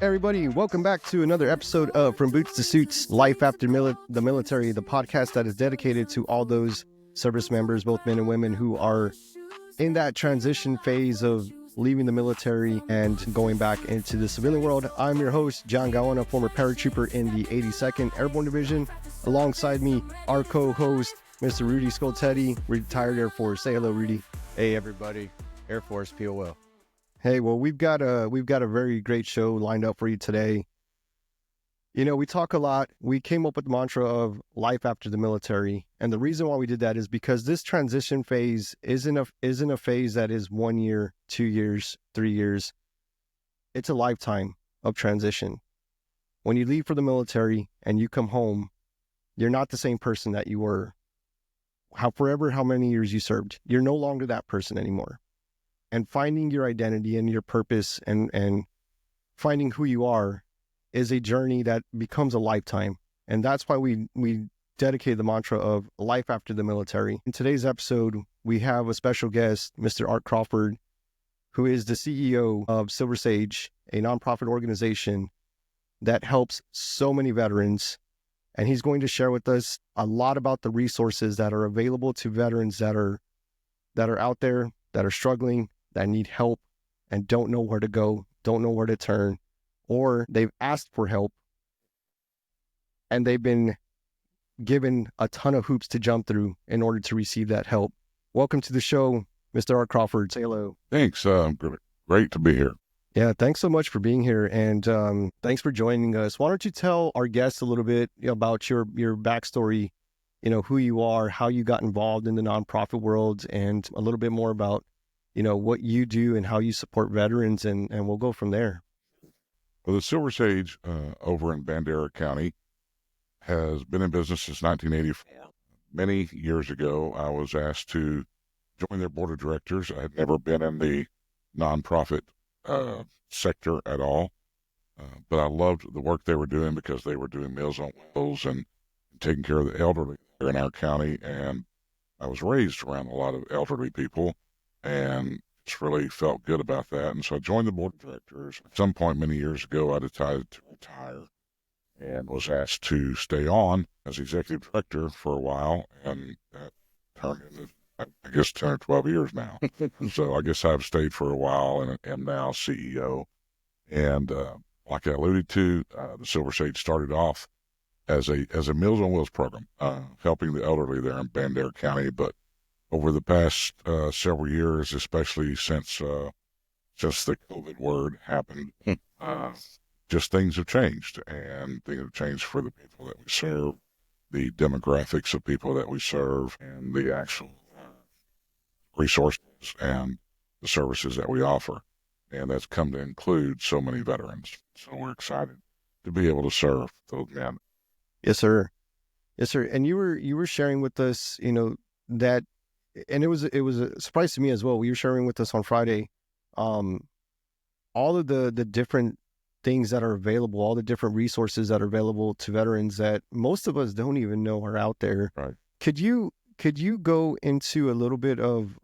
Everybody, welcome back to another episode of From Boots to Suits, Life After the Military, the podcast that is dedicated to all those service members, both men and women, who are in that transition phase of leaving the military and going back into the civilian world. I'm your host, John Gowan, a former paratrooper in the 82nd Airborne Division. Alongside me, our co-host, Mr. Rudy Scoltetti, retired Air Force. Say hello, Rudy. Hey, everybody. Air Force POL. Hey, well, we've got a very great show lined up for you today. You know, we talk a lot. We came up with the mantra of life after the military. And the reason why we did that is because this transition phase isn't a phase that is 1 year, 2 years, 3 years. It's a lifetime of transition. When you leave for the military and you come home, you're not the same person that you were. How many years you served. You're no longer that person anymore. And finding your identity and your purpose and finding who you are is a journey that becomes a lifetime. And that's why we dedicate the mantra of life after the military. In today's episode, we have a special guest, Mr. Art Crawford, who is the CEO of Silver Sage, a nonprofit organization that helps so many veterans. And he's going to share with us a lot about the resources that are available to veterans that are out there, that are struggling, that need help and don't know where to go, don't know where to turn, or they've asked for help and they've been given a ton of hoops to jump through in order to receive that help. Welcome to the show, Mr. Art Crawford. Say hello. Thanks. Great to be here. Yeah, thanks so much for being here, and thanks for joining us. Why don't you tell our guests a little bit about your backstory, who you are, how you got involved in the nonprofit world, and a little bit more about what you do and how you support veterans, and we'll go from there. Well, the Silver Sage over in Bandera County has been in business since 1984. Many years ago, I was asked to join their board of directors. I had never been in the nonprofit sector at all, but I loved the work they were doing because they were doing Meals on Wheels and taking care of the elderly in our county. And I was raised around a lot of elderly people and just really felt good about that. And so I joined the board of directors. At some point many years ago, I decided to retire and was asked to stay on as executive director for a while. And that turned into, I guess, 10 or 12 years now. So I guess I've stayed for a while and am now CEO. And like I alluded to, the Silver Sage started off as a Meals on Wheels program, helping the elderly there in Bandera County. But over the past several years, especially since the COVID word happened, just things have changed, and things have changed for the people that we serve, the demographics of people that we serve, and the actual resources and the services that we offer. And that's come to include so many veterans. So we're excited to be able to serve those men. Yes, sir. Yes, sir. And you were sharing with us, that, and it was a surprise to me as well. You were sharing with us on Friday, all of the different things that are available, all the different resources that are available to veterans that most of us don't even know are out there. Right. Could you go into a little bit of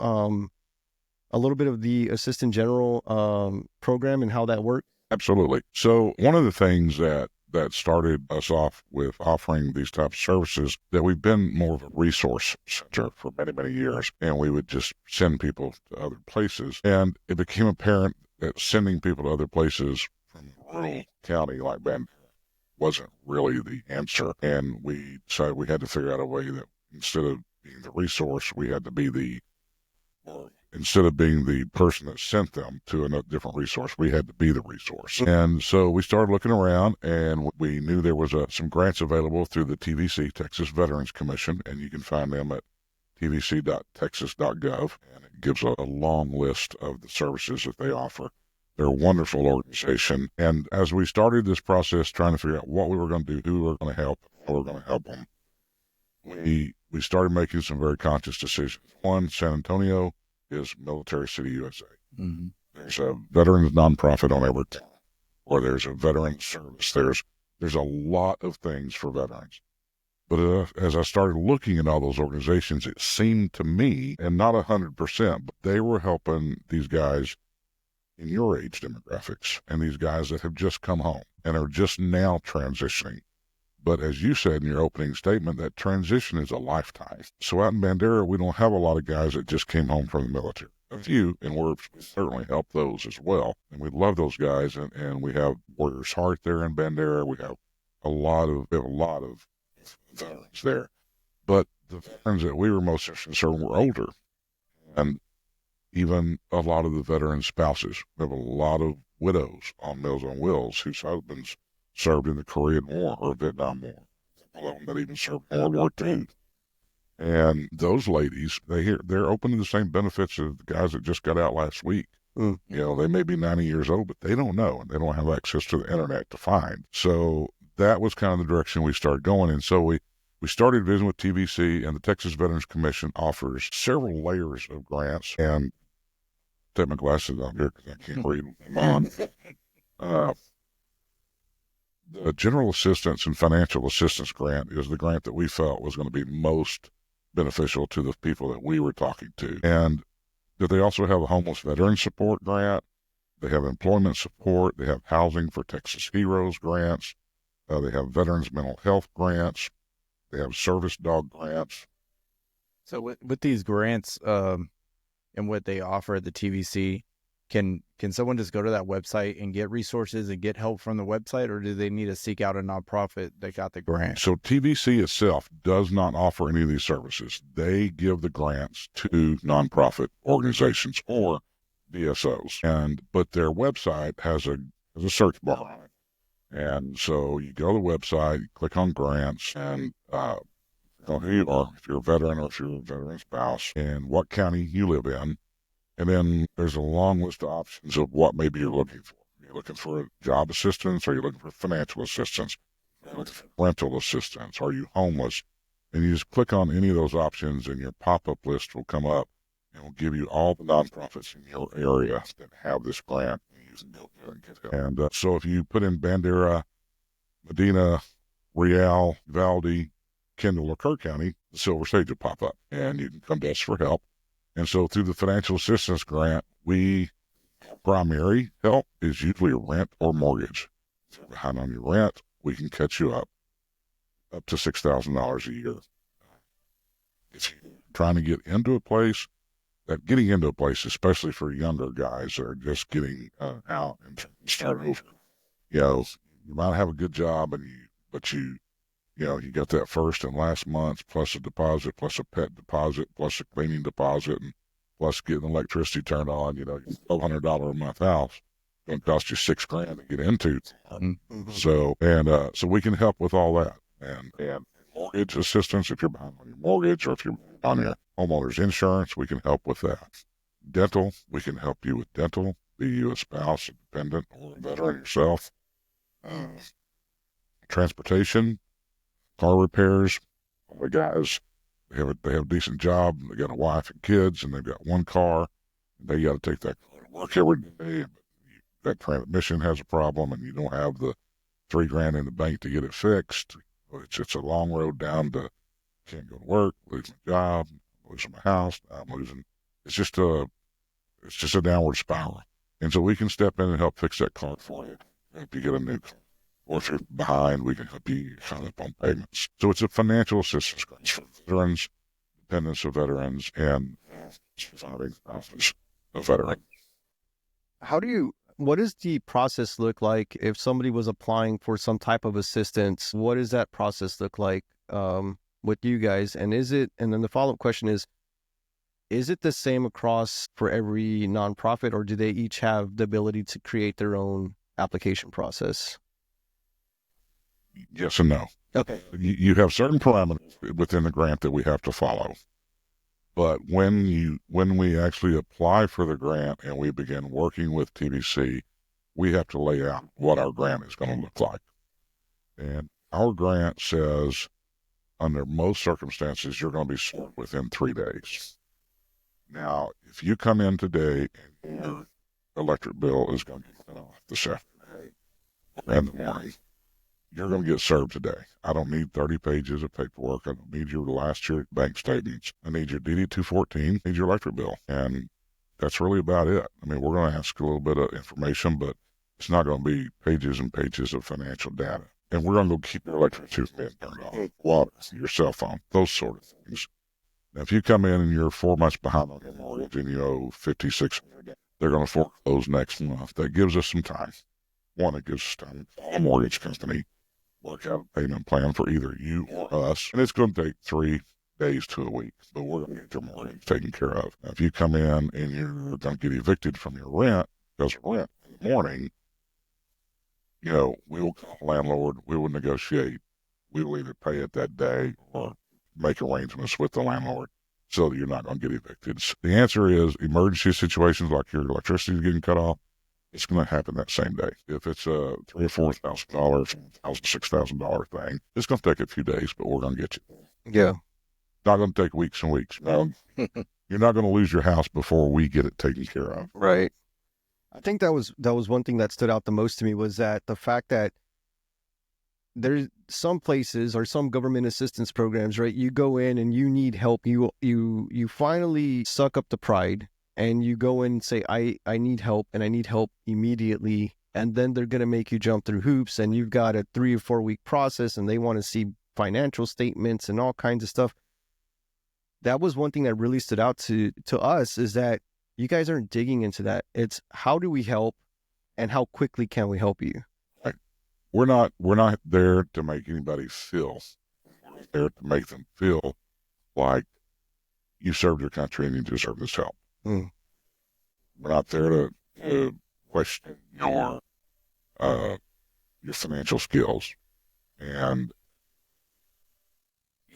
the Assistant General program and how that works? Absolutely. So one of the things that started us off with offering these types of services, that we've been more of a resource center for many, many years, and we would just send people to other places. And it became apparent that sending people to other places from a rural county like Bandera wasn't really the answer. And we decided we had to figure out a way that instead of being the resource, we had to be instead of being the person that sent them to a different resource, we had to be the resource. And so we started looking around, and we knew there was some grants available through the TVC, Texas Veterans Commission, and you can find them at tvc.texas.gov, and it gives a long list of the services that they offer. They're a wonderful organization. And as we started this process, trying to figure out what we were going to do, who we were going to help, how we were going to help them, we started making some very conscious decisions. One, San Antonio is Military City, USA. Mm-hmm. There's a veterans nonprofit on every town, or there's a veterans service. There's a lot of things for veterans. But as I started looking at all those organizations, it seemed to me, and not 100%, but they were helping these guys in your age demographics and these guys that have just come home and are just now transitioning. But as you said in your opening statement, that transition is a lifetime. So out in Bandera, we don't have a lot of guys that just came home from the military. A few, and we certainly help those as well. And we love those guys, and we have Warriors Heart there in Bandera. We have a lot of veterans there. But the veterans that we were most concerned were older, and even a lot of the veteran spouses. We have a lot of widows on Meals on Wheels whose husbands served in the Korean War or Vietnam War. Some of them that even served in World War II. And those ladies, they're open to the same benefits as the guys that just got out last week. You know, they may be 90 years old, but they don't know, and they don't have access to the internet to find. So that was kind of the direction we started going. And so we started visiting with TVC, and the Texas Veterans Commission offers several layers of grants. And take my glasses off here because I can't read them on. The General Assistance and Financial Assistance Grant is the grant that we felt was going to be most beneficial to the people that we were talking to. And that they also have a Homeless Veteran Support Grant. They have employment support. They have Housing for Texas Heroes grants. They have Veterans Mental Health grants. They have Service Dog grants. So with these grants and what they offer at the TVC, can someone just go to that website and get resources and get help from the website, or do they need to seek out a nonprofit that got the grant? So TVC itself does not offer any of these services. They give the grants to nonprofit organizations or VSOs, but their website has a search bar on it. And so you go to the website, you click on grants, and who you are, if you're a veteran or if you're a veteran spouse, and what county you live in. And then there's a long list of options of what maybe you're looking for. You're looking for job assistance, or you're looking for financial assistance, you're looking for rental assistance, are you homeless? And you just click on any of those options, and your pop-up list will come up, and will give you all the nonprofits in your area that have this grant. And you can go there and get help. And so if you put in Bandera, Medina, Real, Uvalde, Kendall, or Kerr County, the Silver Sage will pop up, and you can come to us for help. And so through the financial assistance grant, primary help is usually rent or mortgage. If you're behind on your rent, we can catch you up to $6,000 a year. If you're trying to get into a place, getting into a place, especially for younger guys that are just getting out and start over, you might have a good job, but you got that first and last month, plus a deposit, plus a pet deposit, plus a cleaning deposit, and plus getting electricity turned on. $1,200 a month house going to cost you $6,000 to get into. Mm-hmm. So we can help with all that. And mortgage assistance, if you're behind on your mortgage, or if you're on your homeowner's insurance, we can help with that. Dental, we can help you with dental, be you a spouse, a dependent, or a veteran yourself. Transportation, car repairs. All the guys, they have a decent job. They got a wife and kids, and they've got one car. They got to take that car to work every day. But that transmission has a problem, and you don't have the $3,000 in the bank to get it fixed. It's a long road down to can't go to work, lose my job, losing my house. It's just a downward spiral. And so we can step in and help fix that car for you. Help you get a new car. Or if you're behind, we can help you sign up on payments. So it's a financial assistance grant for veterans, dependents of veterans, and surviving spouses of veterans. What does the process look like if somebody was applying for some type of assistance? What does that process look like with you guys? And then the follow-up question is it the same across for every nonprofit, or do they each have the ability to create their own application process? Yes and no. Okay. You have certain parameters within the grant that we have to follow. But when we actually apply for the grant and we begin working with TVC, we have to lay out what our grant is going to look like. And our grant says, under most circumstances, you're going to be served within 3 days. Now, if you come in today and your electric bill is going to be sent off this afternoon or in the morning, you're going to get served today. I don't need 30 pages of paperwork. I don't need your last year's bank statements. I need your DD-214, I need your electric bill. And that's really about it. I mean, we're going to ask a little bit of information, but it's not going to be pages and pages of financial data. And we're going to keep your electricity being turned on, water, your cell phone, those sort of things. Now, if you come in and you're 4 months behind on your mortgage and you owe 56, they're going to foreclose next month. That gives us some time. One, it gives us time to call a mortgage company, work out a payment plan for either you or us, and it's going to take 3 days to a week, but we're going to get your mortgage taken care of. Now, if you come in and you're going to get evicted from your rent because of rent in the morning, you know, we will call the landlord, we will negotiate, we will either pay it that day or make arrangements with the landlord so that you're not going to get evicted. So the answer is emergency situations like your electricity is getting cut off, it's going to happen that same day. If it's a $3,000 or $4,000, $6,000 thing, it's going to take a few days, but we're going to get you. Yeah. Not going to take weeks and weeks. No, you're not going to lose your house before we get it taken care of. Right. I think that was one thing that stood out the most to me, was that the fact that there's some places or some government assistance programs, right? You go in and you need help. You finally suck up the pride and you go in and say, I need help, and I need help immediately. And then they're going to make you jump through hoops, and you've got a 3 or 4 week process, and they want to see financial statements and all kinds of stuff. That was one thing that really stood out to us, is that you guys aren't digging into that. It's how do we help and how quickly can we help you? We're not there to make anybody feel. We're there to make them feel like you served your country and you deserve this help. Mm. We're not there to question your financial skills. And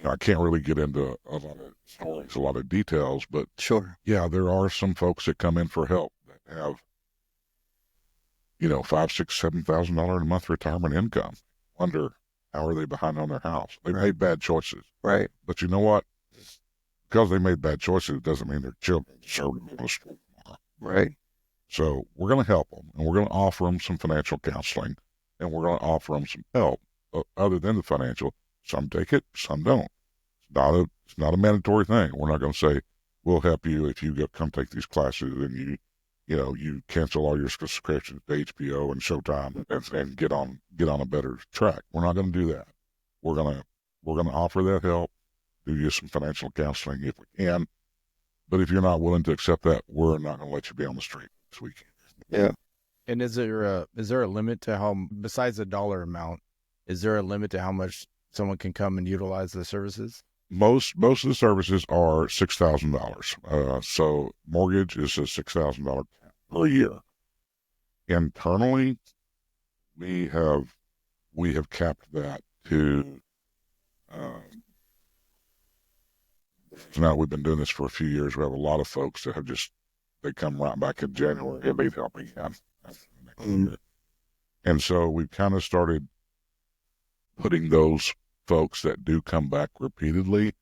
I can't really get into a lot of stories, a lot of details, but Sure. yeah, there are some folks that come in for help that have, $5,000, $6,000, $7,000 a month retirement income. Wonder, how are they behind on their house? They made bad choices. Right. But you know what? Because they made bad choices, it doesn't mean their children deserve to be on the street. Right. So we're going to help them, and we're going to offer them some financial counseling, and we're going to offer them some help other than the financial. Some take it, some don't. It's not a mandatory thing. We're not going to say, we'll help you if you come take these classes and you cancel all your subscriptions to HBO and Showtime and get on a better track. We're not going to do that. We're going to offer that help, do you some financial counseling if we can. But if you're not willing to accept that, we're not going to let you be on the street this weekend. Yeah. And is there a limit to how, besides the dollar amount, is there a limit to how much someone can come and utilize the services? Most of the services are $6,000. So mortgage is a $6,000 per year. Internally, we have capped that to. Now we've been doing this for a few years. We have a lot of folks that they come right back in January and need help again. And so we've kind of started putting those folks that do come back repeatedly,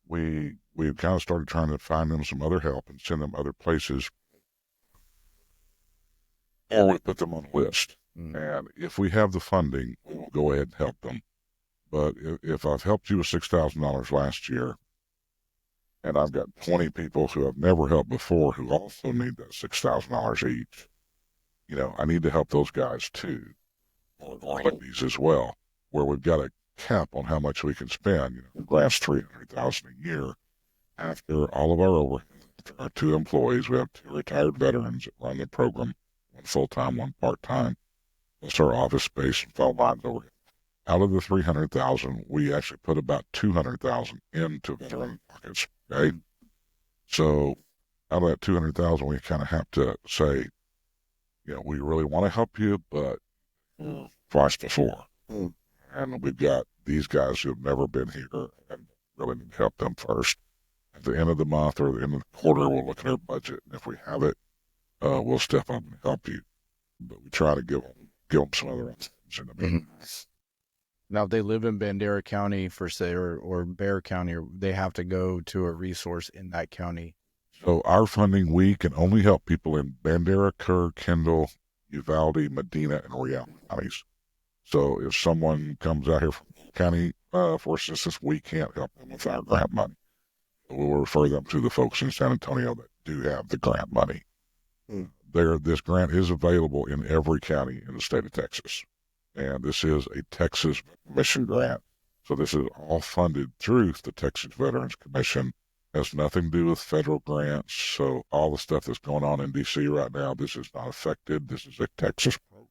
we've kind of started trying to find them some other help and send them other places, or we put them on a list. And if we have the funding, we will go ahead and help them. But if I've helped you with $6,000 last year, and I've got 20 people who have never helped before who also need that $6,000 each, I need to help those guys too, or ladies as well, where we've got a cap on how much we can spend. The grant's $300,000 a year. After all of our overhead, after our 2 employees, we have 2 retired veterans that run the program, 1 full-time, 1 part-time. Plus our office space and phone lines overhead. Out of the $300,000, we actually put about $200,000 into veteran pockets. Okay, so out of that $200,000, we kind of have to say, we really want to help you, but twice before. And we've got these guys who have never been here and really need to help them first. At the end of the month or the end of the quarter, we'll look at our budget, and if we have it, we'll step up and help you. But we try to give them some other options. Now, if they live in Bandera County, for say, or Bexar County, or they have to go to a resource in that county. So our funding, we can only help people in Bandera, Kerr, Kendall, Uvalde, Medina, and Real counties. So if someone comes out here from county for assistance, we can't help them with our grant money. We'll refer them to the folks in San Antonio that do have the grant money. Mm. This grant is available in every county in the state of Texas. And this is a Texas Commission grant. So this is all funded through the Texas Veterans Commission. Has nothing to do with federal grants. So all the stuff that's going on in D.C. right now, this is not affected. This is a Texas program.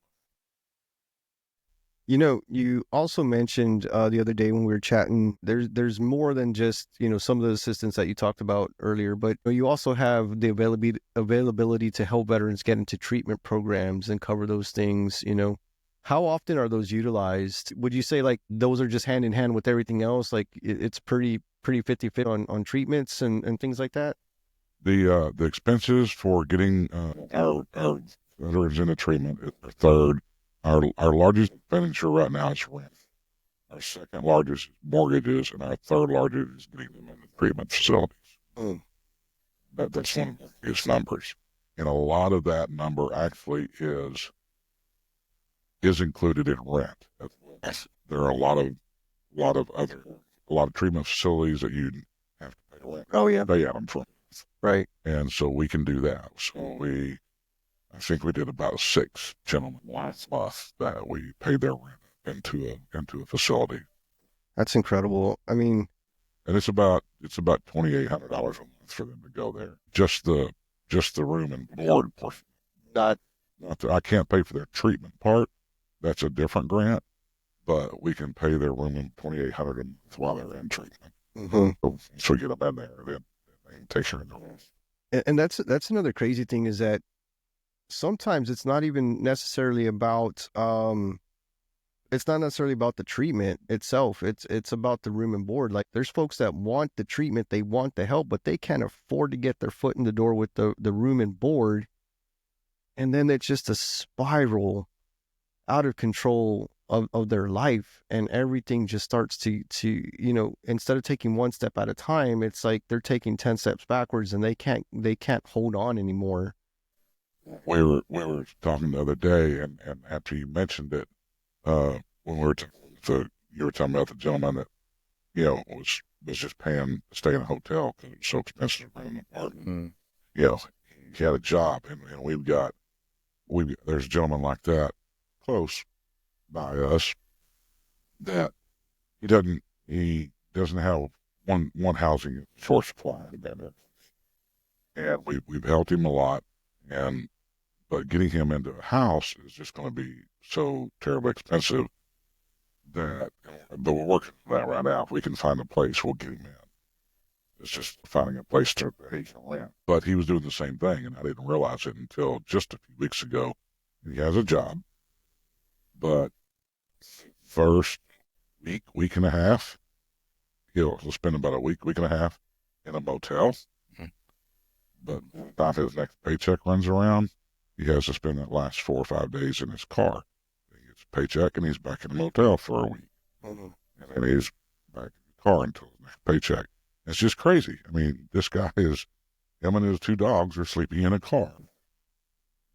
You know, you also mentioned the other day when we were chatting, there's more than just, you know, some of the assistance that you talked about earlier, but you also have the availability to help veterans get into treatment programs and cover those things, you know. How often are those utilized? Would you say like those are just hand in hand with everything else? Like it's pretty 50-50 on treatments and things like that? The expenses for getting our veterans into treatment is our third. Our largest expenditure right now is rent. Our second largest is mortgages, and our third largest is getting them into treatment facilities. Mm. That's one of the biggest numbers. And a lot of that number actually is included in rent. There are a lot of treatment facilities that you have to pay rent. Oh yeah. Pay them for. Right. And so we can do that. So I think we did about 6 gentlemen last month that we paid their rent into a facility. That's incredible. I mean, And it's about $2,800 a month for them to go there. Just the room and board portion. I can't pay for their treatment part. That's a different grant. But we can pay their room and $2,800 a month while they're in treatment. mm-hmm. So we get them in there, then they can take care of the rest. And that's another crazy thing is that sometimes it's not even necessarily about it's not necessarily about the treatment itself. It's about the room and board. Like there's folks that want the treatment, they want the help, but they can't afford to get their foot in the door with the room and board. And then it's just a spiral out of control of their life, and everything just starts to you know, instead of taking one step at a time, it's like they're taking 10 steps backwards, and they can't hold on anymore. We were talking the other day, and after you mentioned it, when we were you were talking about the gentleman that, you know, was just paying to stay in a hotel because it was so expensive to rent an apartment. Mm. You know, he had a job, and there's a gentleman like that close by us that he doesn't have one housing short supply, and we've helped him a lot, but getting him into a house is just going to be so terribly expensive but we're working on that right now. If we can find a place, we'll get him in. It's just finding a place that he can rent. But he was doing the same thing, and I didn't realize it until just a few weeks ago. He has a job, but first week and a half, he'll spend about a week and a half in a motel. Mm-hmm. But by the time his next paycheck runs around, he has to spend that last 4 or 5 days in his car. He gets a paycheck, and he's back in the motel for a week. Mm-hmm. And then he's back in the car until his next paycheck. It's just crazy. I mean, him and his 2 dogs are sleeping in a car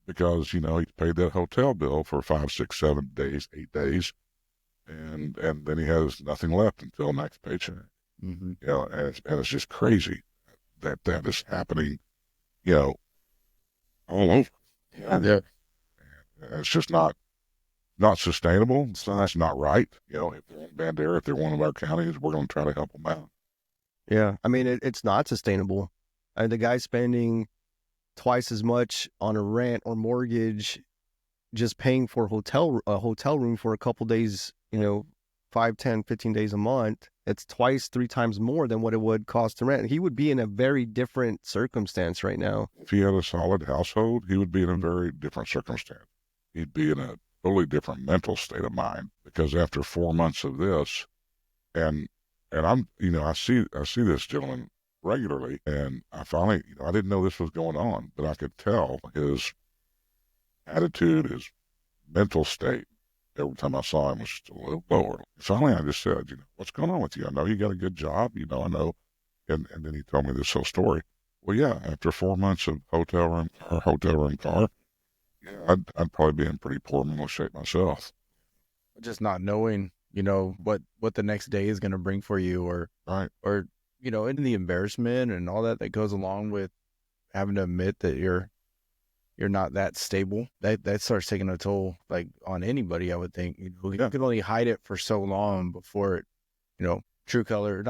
because, you know, he paid that hotel bill for 5, 6, 7 days, 8 days, and then he has nothing left until next paycheck. Mm-hmm. You know, and it's just crazy that is happening, you know, all over. Yeah. And it's just not sustainable. It's not right. You know, if they're in Bandera, if they're one of our counties, we're going to try to help them out. Yeah, I mean, it's not sustainable. The guy's spending twice as much on a rent or mortgage, just paying for a hotel room for a couple days, you know, 5, 10, 15 days a month. It's 2, 3 times more than what it would cost to rent. He would be in a very different circumstance right now. If he had a solid household, he would be in a very different circumstance. He'd be in a totally different mental state of mind, because after 4 months of this, and I'm, you know, I see this gentleman regularly, and I finally, you know, I didn't know this was going on, but I could tell his attitude, his mental state, every time I saw him was just a little lower. Finally, I just said, you know, what's going on with you? I know you got a good job, you know, I know. And then he told me this whole story. Well, yeah, after 4 months of hotel room car, yeah, I'd probably be in pretty poor mental shape myself. Just not knowing, you know, what the next day is going to bring for you, or, right, or, you know, in the embarrassment and all that goes along with having to admit that you're not that stable, that starts taking a toll, like, on anybody, I would think. You can only hide it for so long before it, not true colors,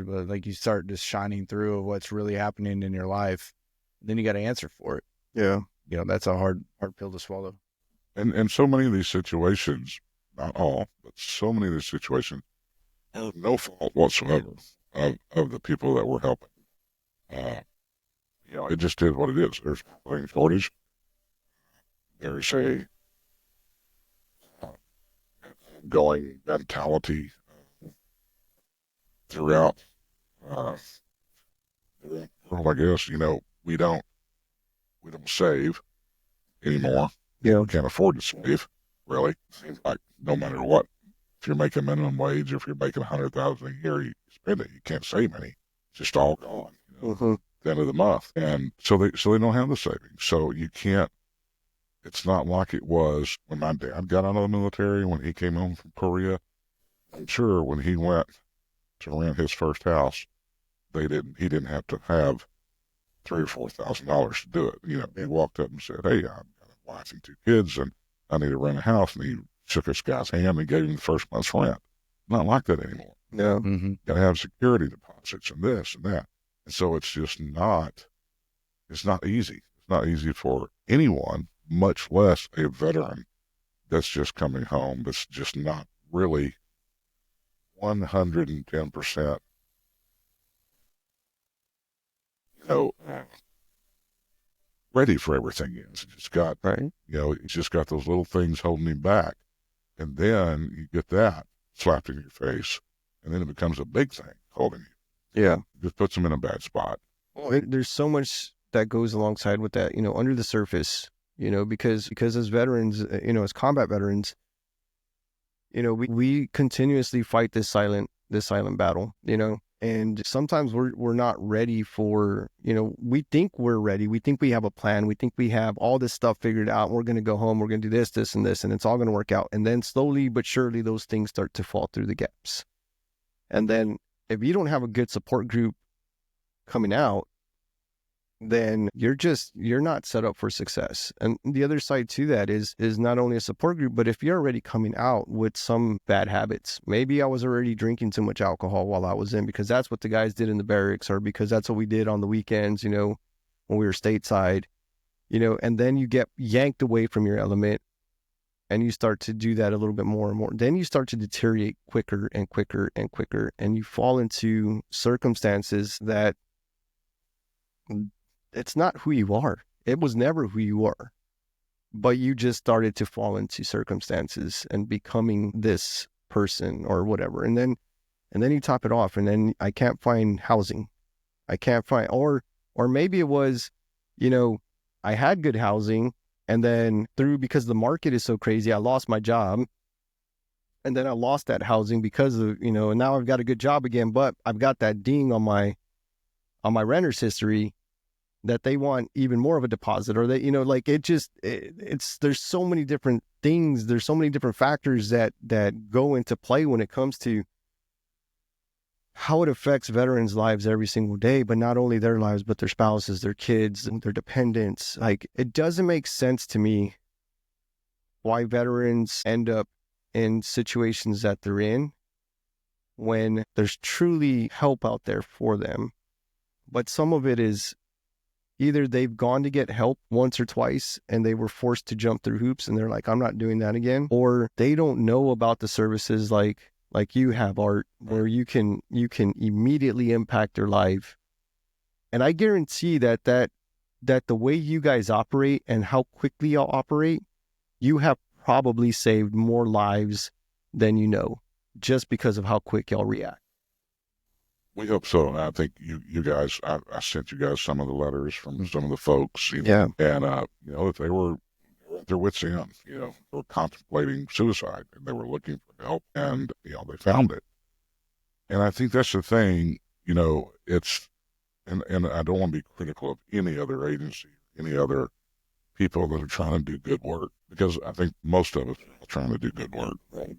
but like you start just shining through of what's really happening in your life. Then you got to answer for it. Yeah. That's a hard pill to swallow. And so many of these situations, not all, but so many of these situations are no fault whatsoever of the people that we're helping. It just is what it is. There's a housing shortage. There's a going mentality throughout the world, I guess. We don't save anymore. Yeah. We can't afford to save, really. Seems like no matter what, if you're making minimum wage, if you're making $100,000 a year, you spend it. You can't save any. It's just all gone. At the end of the month, and so they don't have the savings. So you can't. It's not like it was when my dad got out of the military, when he came home from Korea. I'm sure when he went to rent his first house, he didn't have to have $3,000 or $4,000 to do it. He walked up and said, "Hey, I've got a wife and 2 kids, and I need to rent a house." And he shook this guy's hand and gave him the first month's rent. Not like that anymore. No. Got to have security deposits and this and that. And so it's just not. It's not easy. It's not easy for anyone, much less a veteran that's just coming home, that's just not really 110%, ready for everything. He's just got, Right. He's just got those little things holding him back. And then you get that slapped in your face, and then it becomes a big thing holding you. Yeah. It just puts him in a bad spot. Well, there's so much that goes alongside with that, under the surface, because as veterans, as combat veterans, we continuously fight this silent battle, and sometimes we're not ready for, we think we're ready. We think we have a plan. We think we have all this stuff figured out. We're going to go home. We're going to do this, and this, and it's all going to work out. And then slowly but surely those things start to fall through the gaps. And then if you don't have a good support group coming out, then you're not set up for success. And the other side to that is not only a support group, but if you're already coming out with some bad habits, maybe I was already drinking too much alcohol while I was in, because that's what the guys did in the barracks, or because that's what we did on the weekends, when we were stateside, and then you get yanked away from your element and you start to do that a little bit more and more. Then you start to deteriorate quicker and quicker and quicker, and you fall into circumstances that it's not who you are. It was never who you are, but you just started to fall into circumstances and becoming this person or whatever. And then you top it off, and then I can't find housing. I can't find, or maybe it was, I had good housing, and then because the market is so crazy, I lost my job. And then I lost that housing because of, and now I've got a good job again, but I've got that ding on my renter's history that they want even more of a deposit, or they, there's so many different things. There's so many different factors that go into play when it comes to how it affects veterans' lives every single day, but not only their lives, but their spouses, their kids, and their dependents. Like, it doesn't make sense to me why veterans end up in situations that they're in when there's truly help out there for them. But some of it is either they've gone to get help once or twice and they were forced to jump through hoops and they're like, I'm not doing that again. Or they don't know about the services like you have, Art, where you can immediately impact their life. And I guarantee that the way you guys operate and how quickly y'all operate, you have probably saved more lives than you know, just because of how quick y'all react. We hope so. And I think you guys, I sent you guys some of the letters from some of the folks. Yeah. And, if they were at their wits' end, they were contemplating suicide and they were looking for help, and, they found it. And I think that's the thing, it's, and I don't want to be critical of any other agency, any other people that are trying to do good work, because I think most of us are trying to do good work. Right?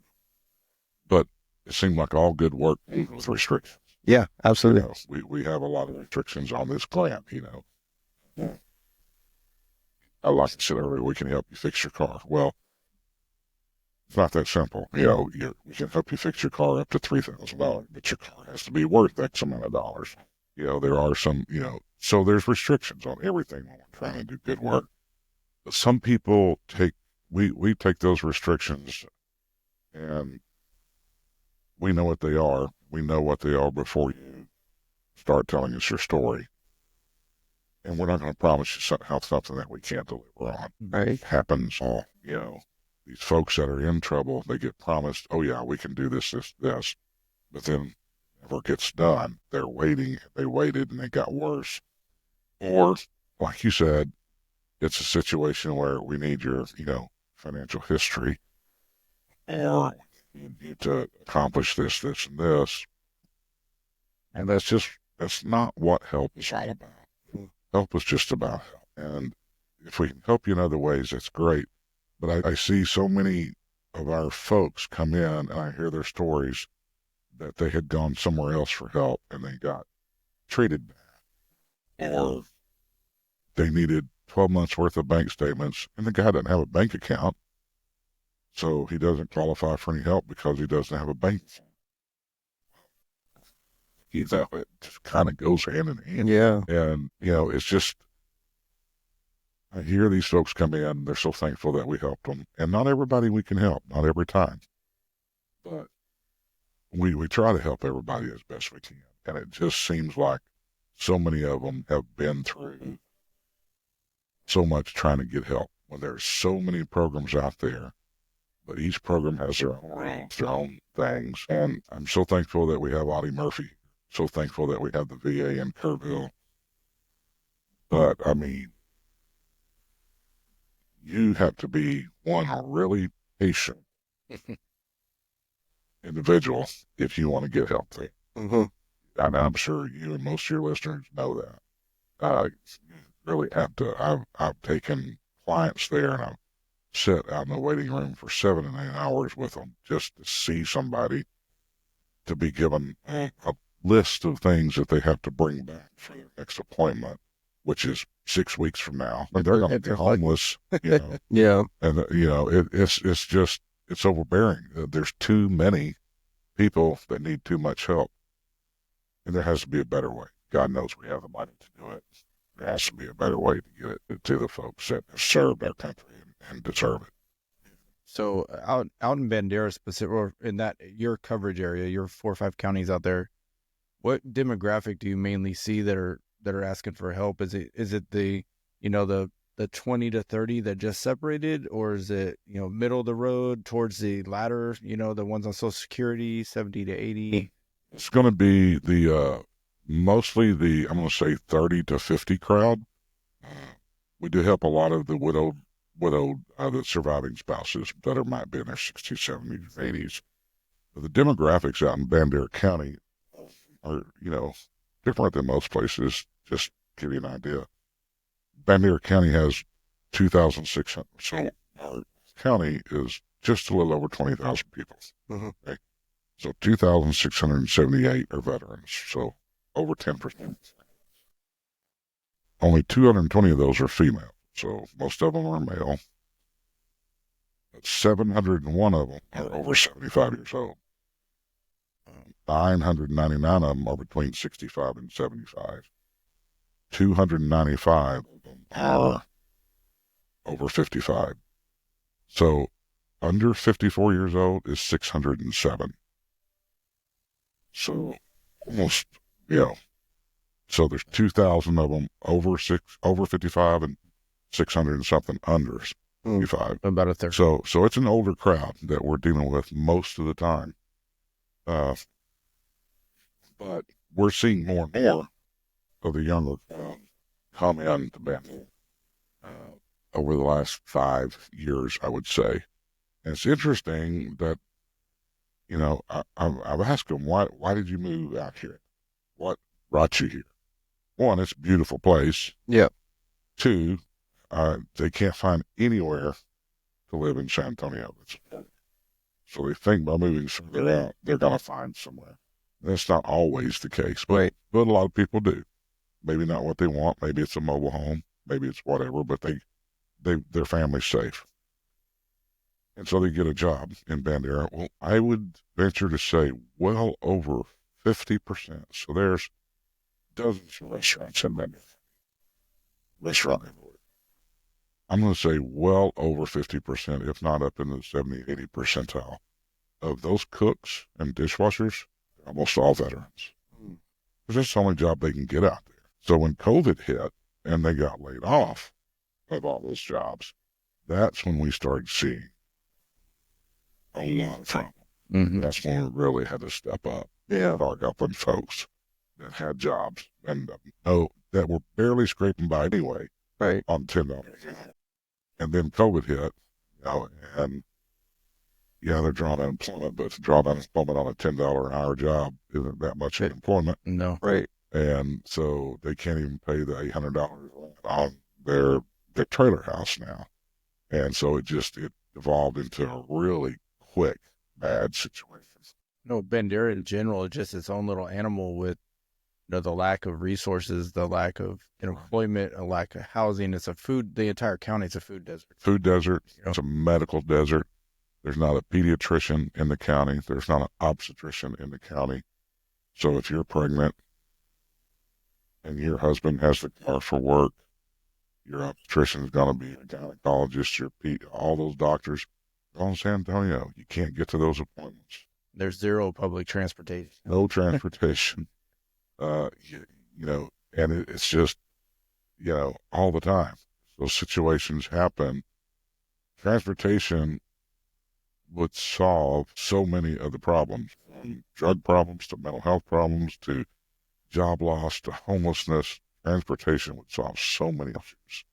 But it seemed like all good work with restrictions. Yeah, absolutely. We have a lot of restrictions on this grant, like I said earlier, we can help you fix your car. Well, it's not that simple. We can help you fix your car up to $3,000, but your car has to be worth X amount of dollars. There are some, so there's restrictions on everything when we're trying to do good work. But some people we take those restrictions and we know what they are. We know what they are before you start telling us your story. And we're not going to promise you something that we can't deliver on. Right. It happens all, these folks that are in trouble, they get promised, oh yeah, we can do this, this, but then never gets done. They're waiting, they waited and it got worse. Or, like you said, it's a situation where we need your, financial history, or you need to accomplish this, this, and this. And that's not what help is all about. Help is just about help. And if we can help you in other ways, that's great. But I see so many of our folks come in and I hear their stories that they had gone somewhere else for help and they got treated bad. Or they needed 12 months worth of bank statements and the guy doesn't have a bank account. So he doesn't qualify for any help because he doesn't have a bank account. It just kind of goes hand in hand. Yeah. And, it's just, I hear these folks come in, they're so thankful that we helped them. And not everybody we can help, not every time. But we try to help everybody as best we can. And it just seems like so many of them have been through so much trying to get help when there's so many programs out there. But each program has their own things. And I'm so thankful that we have Audie Murphy. So thankful that we have the VA in Kerrville. But, I mean, you have to be one really patient individual if you want to get help there. Mm-hmm. And I'm sure you and most of your listeners know that. You really have to. I've taken clients there and I've sat out in the waiting room for 7 and 8 hours with them just to see somebody, to be given a list of things that they have to bring back for their next appointment, which is 6 weeks from now. And they're going to be homeless, Yeah. And it's overbearing. There's too many people that need too much help, and there has to be a better way. God knows we have the money to do it. There has to be a better way to get it to the folks that have served our country and deserve it. So out in Bandera specific, or in that your coverage area, your 4 or 5 counties out there, what demographic do you mainly see that are asking for help? Is it the the 20 to 30 that just separated, or is it middle of the road towards the latter, the ones on Social Security, 70 to 80? It's going to be the mostly the, I'm going to say 30 to 50 crowd. We do help a lot of the widowed the surviving spouses that might be in their 60s, 70s, 80s. But the demographics out in Bandera County are, different than most places. Just to give you an idea, Bandera County has 2,600. So our county is just a little over 20,000 people. Mm-hmm. Okay? So 2,678 are veterans. So over 10%. Only 220 of those are female. So most of them are male. But 701 of them are over 75 years old. 999 of them are between 65 and 75. 295 of them are over 55. So under 54 years old is 607. So almost, so there's 2,000 of them over 55 and 600 and something under 55. About a third. So it's an older crowd that we're dealing with most of the time. But we're seeing more and more of the younger come in to Bandera over the last 5 years, I would say. And it's interesting that, I've asked them, why did you move out here? What brought you here? One, it's a beautiful place. Yeah. 2, they can't find anywhere to live in San Antonio. So they think by moving somewhere out, they're going to find somewhere. That's not always the case, but a lot of people do. Maybe not what they want. Maybe it's a mobile home. maybe it's whatever, but their family's safe. And so they get a job in Bandera. Well, I would venture to say well over 50%. So there's dozens of restaurants in Bandera. Restaurant everywhere. I'm going to say well over 50%, if not up in the 70, 80 percentile of those cooks and dishwashers, they're almost all veterans. Because that's the only job they can get out there. So when COVID hit and they got laid off of all those jobs, that's when we started seeing a lot of trouble. Mm-hmm. That's when we really had to step up. Yeah. Start helping folks that had jobs and that were barely scraping by anyway. Right. On $10. And then COVID hit, and yeah, they're drawing unemployment, but to draw unemployment on a $10 an hour job isn't that much employment. No. Right. And so they can't even pay the $800 on their trailer house now. And so it evolved into a really quick, bad situation. No, Bandera in general is just its own little animal with the lack of resources, the lack of employment, a lack of housing. The entire county's a food desert. Food desert. It's a medical desert. There's not a pediatrician in the county. There's not an obstetrician in the county. So if you're pregnant and your husband has the car for work, your obstetrician is going to be a gynecologist, all those doctors. On San Antonio, you can't get to those appointments. There's zero public transportation. No transportation. And it's just, all the time. Those situations happen. Transportation would solve so many of the problems, from drug problems to mental health problems to job loss to homelessness. Transportation would solve so many issues.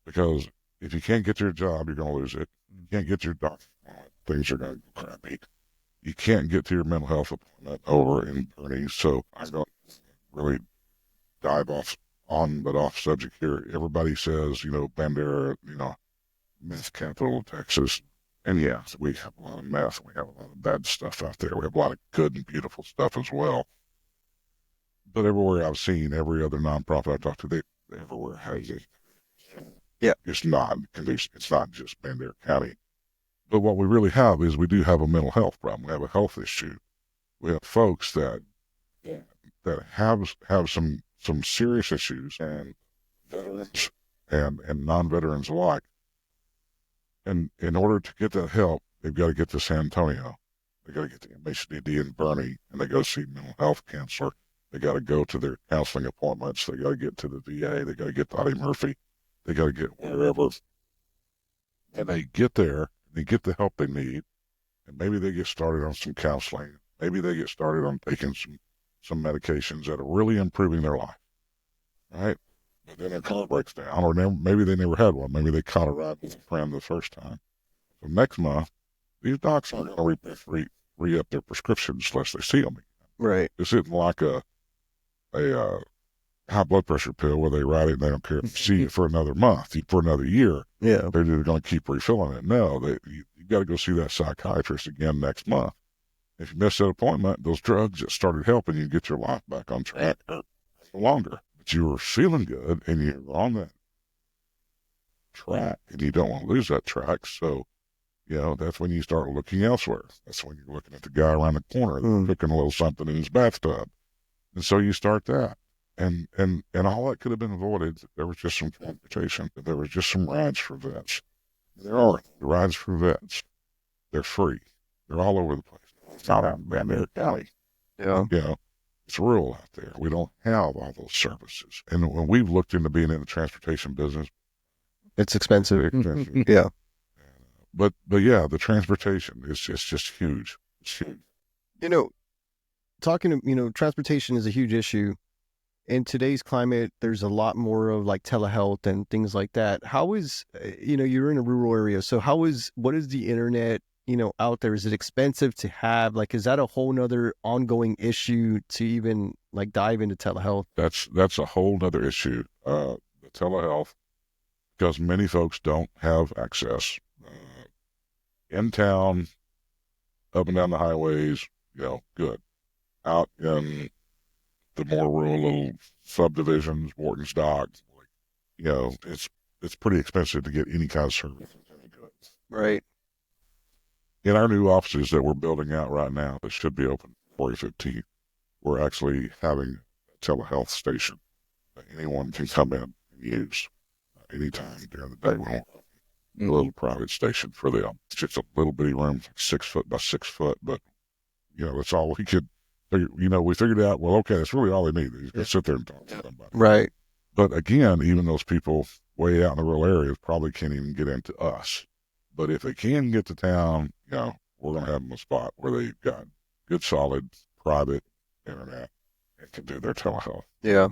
Because if you can't get to your job, you're going to lose it. You can't get to your doctor, things are going to go crappy. You can't get to your mental health appointment over in Bernie. So I don't really dive off subject here. Everybody says, Bandera, meth capital of Texas. And yeah, we have a lot of meth. We have a lot of bad stuff out there. We have a lot of good and beautiful stuff as well. But everywhere I've seen, every other nonprofit I talk to, they everywhere has it. Yeah. It's not just Bandera County. But what we really have is we do have a mental health problem. We have a health issue. We have folks that have some serious issues, and veterans and non-veterans alike. And in order to get that help, they've got to get to San Antonio. They got to get to MHDD in Bernie, and they go see a mental health counselor. They got to go to their counseling appointments. They got to get to the VA. They got to get to Audie Murphy. They got to get wherever. And they get there, they get the help they need, and maybe they get started on some counseling. Maybe they get started on taking some medications that are really improving their life, right? But then their car breaks down, or maybe they never had one. Maybe they caught a ride with a friend the first time. So next month, these docs aren't going to re-up their prescriptions unless they see them again. Right. This isn't like a high blood pressure pill where they write it and they don't care if you see it for another month, for another year. Yeah. They're just going to keep refilling it. No, you got to go see that psychiatrist again next month. If you miss that appointment, those drugs that started helping you get your life back on track are no longer. But you were feeling good and you're on that track and you don't want to lose that track. So, that's when you start looking elsewhere. That's when you're looking at the guy around the corner cooking a little something in his bathtub. And so you start that. And all that could have been avoided if there was just some transportation, if there was just some rides for vets. There are rides for vets. They're free. They're all over the place. It's not out in Bandera County. Yeah. It's rural out there. We don't have all those services. And when we've looked into being in the transportation business, it's expensive. expensive. Yeah. But yeah, the transportation is just huge. It's huge. Transportation is a huge issue. In today's climate, there's a lot more of like telehealth and things like that. How is, you're in a rural area. So what is the internet, out there? Is it expensive to have? Like, is that a whole nother ongoing issue to even like dive into telehealth? That's a whole nother issue. The telehealth, because many folks don't have access in town, up and down the highways, good. Out in the more rural little subdivisions, Morton's Dock, it's pretty expensive to get any kind of service. Right. In our new offices that we're building out right now that should be open February 15th, we're actually having a telehealth station that anyone can come in and use anytime during the day. We want a little private station for them. It's just a little bitty room, 6 foot by 6 foot, but that's all we could figure. We figured out, well, okay, that's really all they need. They just sit there and talk to somebody. Right. But again, even those people way out in the rural areas probably can't even get into us. But if they can get to town, we're going to have them a spot where they've got good, solid, private internet and can do their telehealth. Yeah.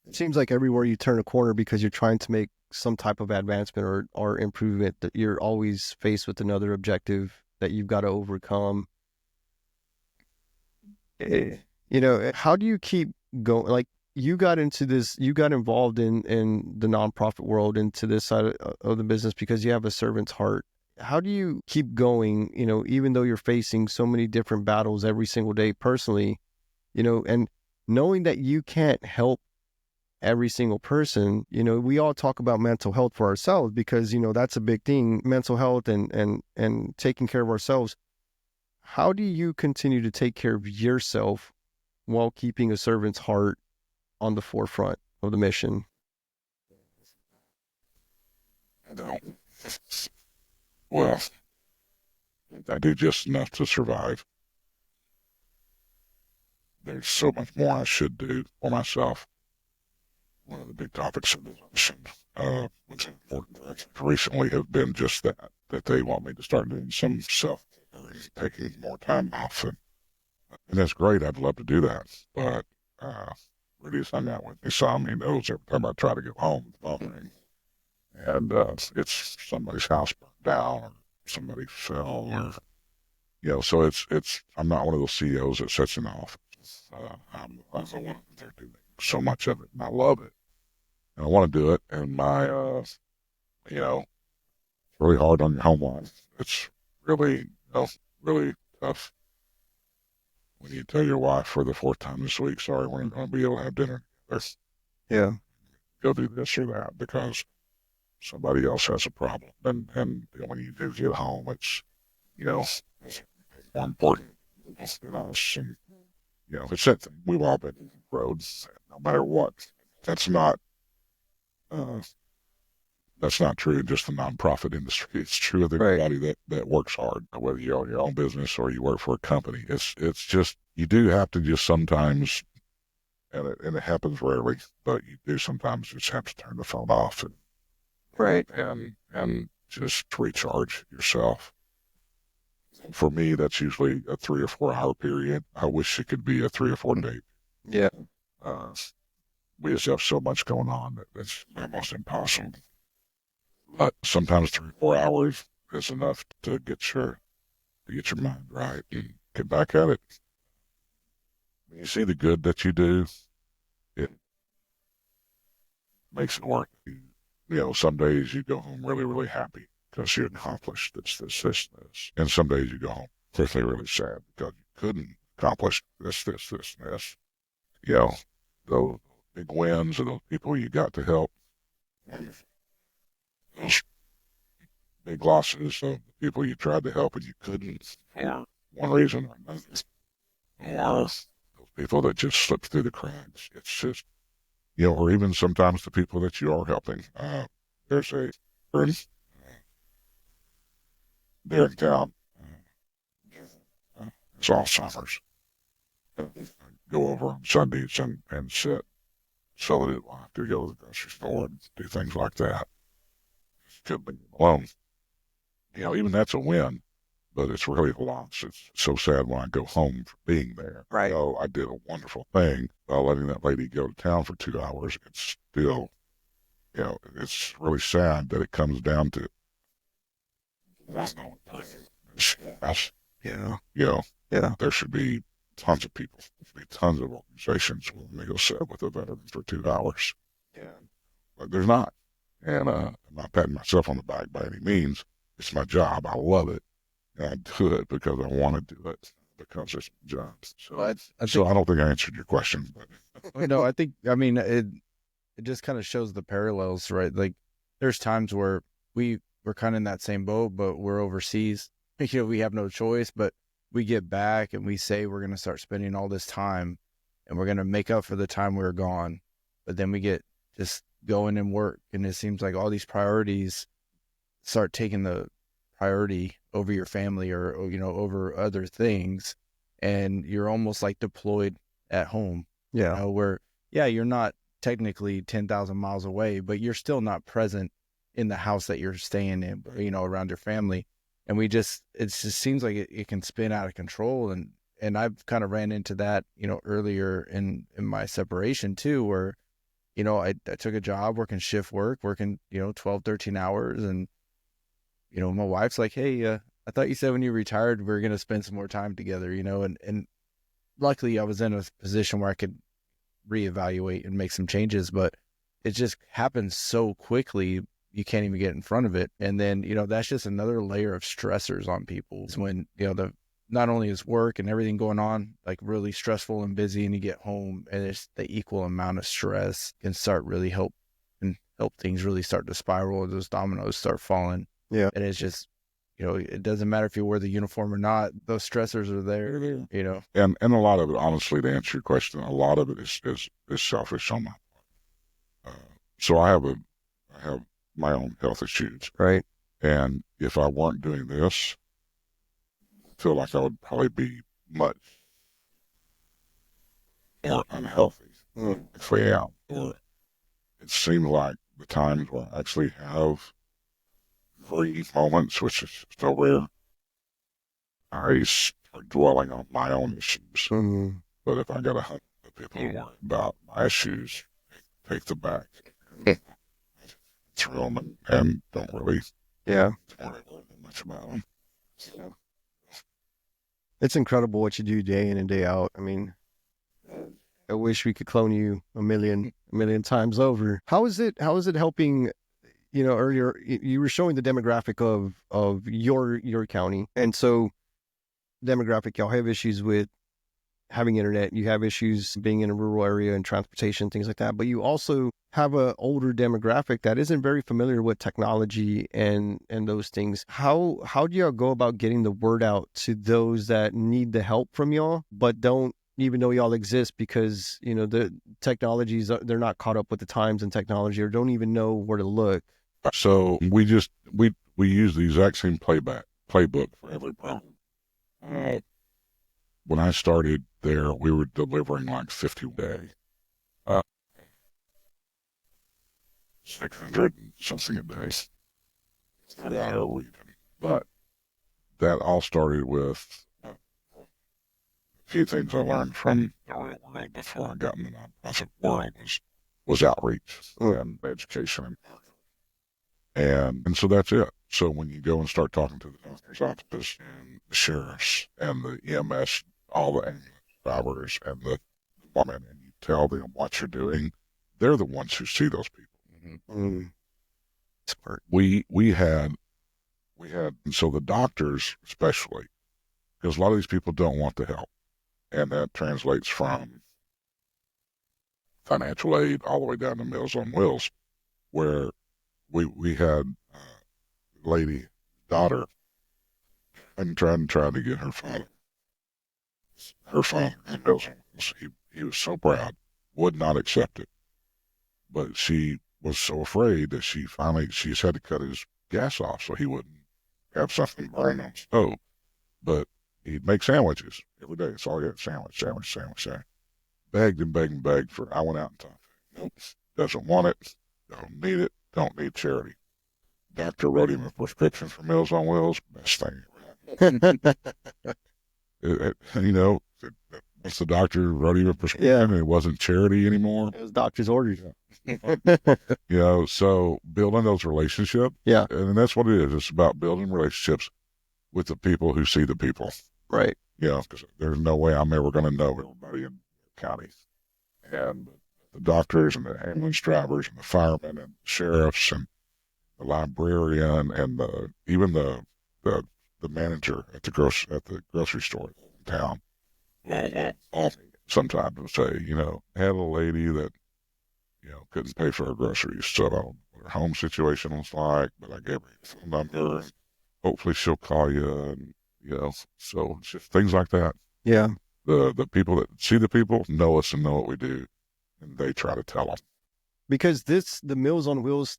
It seems like everywhere you turn a corner, because you're trying to make some type of advancement or improvement, that you're always faced with another objective that you've got to overcome. How do you keep going? Like, you got involved in the nonprofit world, into this side of the business, because you have a servant's heart. How do you keep going, even though you're facing so many different battles every single day personally, and knowing that you can't help every single person? We all talk about mental health for ourselves, because, that's a big thing, mental health and taking care of ourselves. How do you continue to take care of yourself while keeping a servant's heart on the forefront of the mission? I don't. Well, I do just enough to survive. There's so much more I should do for myself. One of the big topics of this mission, which is important recently, has been just that they want me to start doing some taking more time off. And that's great. I'd love to do that. But Rudy's hung out with me some. He knows every time I try to go home, the phone rings. And it's somebody's house burned down, or somebody fell, or so it's. I'm not one of those CEOs that sits in the office. I'm the one there doing so much of it, and I love it, and I want to do it. And it's really hard on your home life. It's really, really tough when you tell your wife for the 4th time this week, sorry, we're not going to be able to have dinner. Yeah. Go do this or that because somebody else has a problem. And when you do get home, it's, it's more important than us. And, it's that thing. We've all been on the road, no matter what. That's not true in just the nonprofit industry. It's true of everybody that works hard, whether you own your own business or you work for a company. It's just, you do have to just sometimes, and it happens rarely, but you do sometimes just have to turn the phone off and just recharge yourself. For me, that's usually a 3 or 4 hour period. I wish it could be a 3 or 4 day. Yeah. We just have so much going on that it's almost impossible. But sometimes 3 or 4 hours is enough to get your mind right and get back at it. When you see the good that you do, it makes it work. Some days you go home really, really happy because you accomplished this. And some days you go home really, really sad because you couldn't accomplish this, and this. Those big wins and those people you got to help. Those big losses of the people you tried to help and you couldn't for one reason or another. Or those people that just slipped through the cracks. It's just, or even sometimes the people that you are helping. There's a person there in town. It's Alzheimer's. Go over on Sundays and sit so that I have to go to the grocery store and do things like that. Could be alone. Even that's a win, but it's really a loss. It's so sad when I go home for being there. Right. I did a wonderful thing by letting that lady go to town for 2 hours. It's still, it's really sad that it comes down to that's the only person. Yeah. There should be tons of people. There should be tons of organizations willing to go sit with a veteran for 2 hours. Yeah. But there's not. And I'm not patting myself on the back by any means. It's my job. I love it. And I do it because I want to do it because it's my job. So I don't think I answered your question. But. I think, it just kind of shows the parallels, right? Like there's times where we're kind of in that same boat, but we're overseas. We have no choice, but we get back and we say we're going to start spending all this time and we're going to make up for the time we were gone. But then we get just going and work. And it seems like all these priorities start taking the priority over your family or over other things. And you're almost like deployed at home, Yeah. where, you're not technically 10,000 miles away, but you're still not present in the house that you're staying in, around your family. And it just seems like it can spin out of control. And I've kind of ran into that, earlier in my separation too, where, I took a job working shift work, working, 12, 13 hours. And, my wife's like, hey, I thought you said when you retired, we were going to spend some more time together, and luckily I was in a position where I could reevaluate and make some changes, but it just happens so quickly. You can't even get in front of it. And then, that's just another layer of stressors on people. It's when, not only is work and everything going on, like really stressful and busy, and you get home and it's the equal amount of stress can start really help things really start to spiral. Those dominoes start falling. Yeah. And it's just, it doesn't matter if you wear the uniform or not, those stressors are there, And a lot of it, honestly, to answer your question, a lot of it is selfish on my part. So I have my own health issues. Right. And if I weren't doing this, I feel like I would probably be much more unhealthy. If I am. It seems like the times where I actually have free moments, which is so rare, I start dwelling on my own issues. Mm-hmm. But if I got 100 people worry about my issues, take the back through them and don't really worry much about them. So. It's incredible what you do day in and day out. I mean, I wish we could clone you a million times over. How is it helping? Earlier you were showing the demographic of your county, and so demographic, y'all have issues with having internet, you have issues being in a rural area and transportation, things like that, but you also have a older demographic that isn't very familiar with technology and those things. How do y'all go about getting the word out to those that need the help from y'all but don't even know y'all exist because the technologies they're not caught up with the times and technology, or don't even know where to look? So we use the exact same playbook for every problem. When I started there, we were delivering like 50 a day. 600 and something a day. But that all started with a few things I learned from the real world before I got in the nonprofit world was outreach and education. And so that's it. So when you go and start talking to the doctor's office and the sheriffs and the EMS, all the ambulance drivers and the department, and you tell them what you're doing, they're the ones who see those people. Mm-hmm. Smart. We had, and so the doctors especially, because a lot of these people don't want the help, and that translates from financial aid all the way down to Meals on Wheels, where we had a lady daughter and trying to get her father in Meals on Wheels. He was so proud, would not accept it, but she was so afraid that she's had to cut his gas off so he wouldn't have something burn on the stove. But he'd make sandwiches every day. That's all he had, sandwich. Begged and begged and begged for, I went out and talked to him. Nope, doesn't want it, don't need it, don't need charity. Doctor wrote him a prescription for Meals on Wheels, best thing ever happened. Once the doctor wrote him a prescription and it wasn't charity anymore. It was doctor's orders. So building those relationships. Yeah. And that's what it is. It's about building relationships with the people who see the people. Right. Because there's no way I'm ever going to know everybody in the county. And the doctors and the ambulance drivers and the firemen and the sheriffs and the librarian and even the manager at the grocery store in town. Sometimes will say, had a lady that couldn't pay for her groceries. So I don't know what her home situation was like, but I gave her a phone number. And hopefully she'll call you. And, so it's just things like that. Yeah. The people that see the people know us and know what we do, and they try to tell them. Because the Meals on Wheels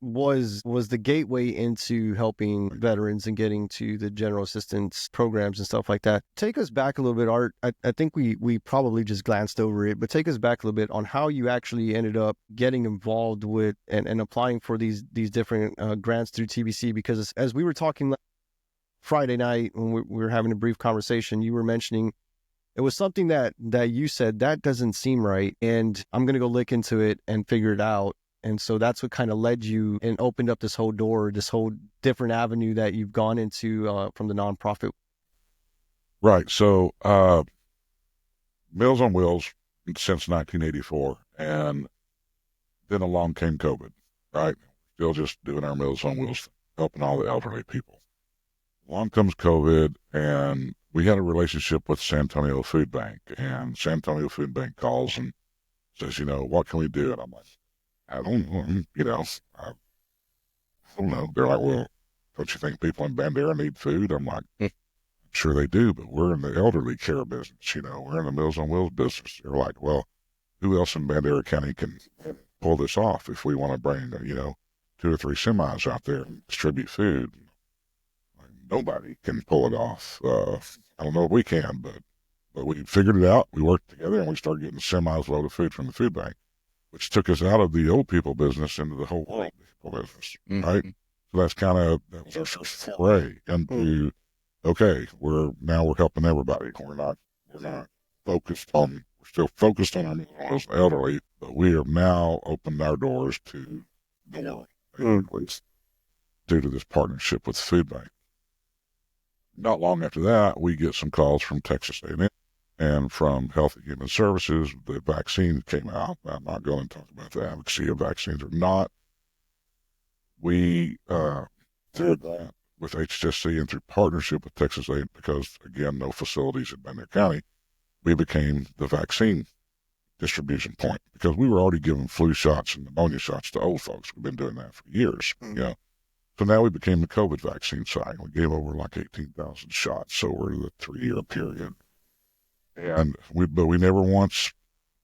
was the gateway into helping veterans and getting to the general assistance programs and stuff like that. Take us back a little bit, Art. I think we probably just glanced over it, but take us back a little bit on how you actually ended up getting involved with and applying for these different grants through TBC. Because as we were talking Friday night when we were having a brief conversation, you were mentioning it was something that you said that doesn't seem right, and I'm going to go look into it and figure it out. And so that's what kind of led you and opened up this whole door, this whole different avenue that you've gone into from the nonprofit. Right. So Meals on Wheels since 1984, and then along came COVID, right? Still just doing our Meals on Wheels, helping all the elderly people. Along comes COVID, and we had a relationship with San Antonio Food Bank, and San Antonio Food Bank calls and says, what can we do? And I'm like, I don't know, I don't know. They're like, well, don't you think people in Bandera need food? I'm like, sure they do, but we're in the elderly care business, we're in the Meals on Wheels business. They're like, well, who else in Bandera County can pull this off if we want to bring, 2 or 3 semis out there and distribute food? Nobody can pull it off. I don't know if we can, but we figured it out. We worked together and we started getting semis load of food from the food bank, which took us out of the old people business into the whole world people business, right? So that was our first foray into, okay, we're helping everybody. We're still focused on our elderly, but we have now opened our doors to the world, due to this partnership with the food bank. Not long after that, we get some calls from Texas A&M and from Health and Human Services. The vaccine came out. I'm not going to talk about the advocacy of vaccines or not. We, through that, with HSC and through partnership with Texas A&M, because, again, no facilities in Bandera County, we became the vaccine distribution point because we were already giving flu shots and pneumonia shots to old folks. We've been doing that for years, So now we became the COVID vaccine site. We gave over like 18,000 shots over the 3-year period. And we never once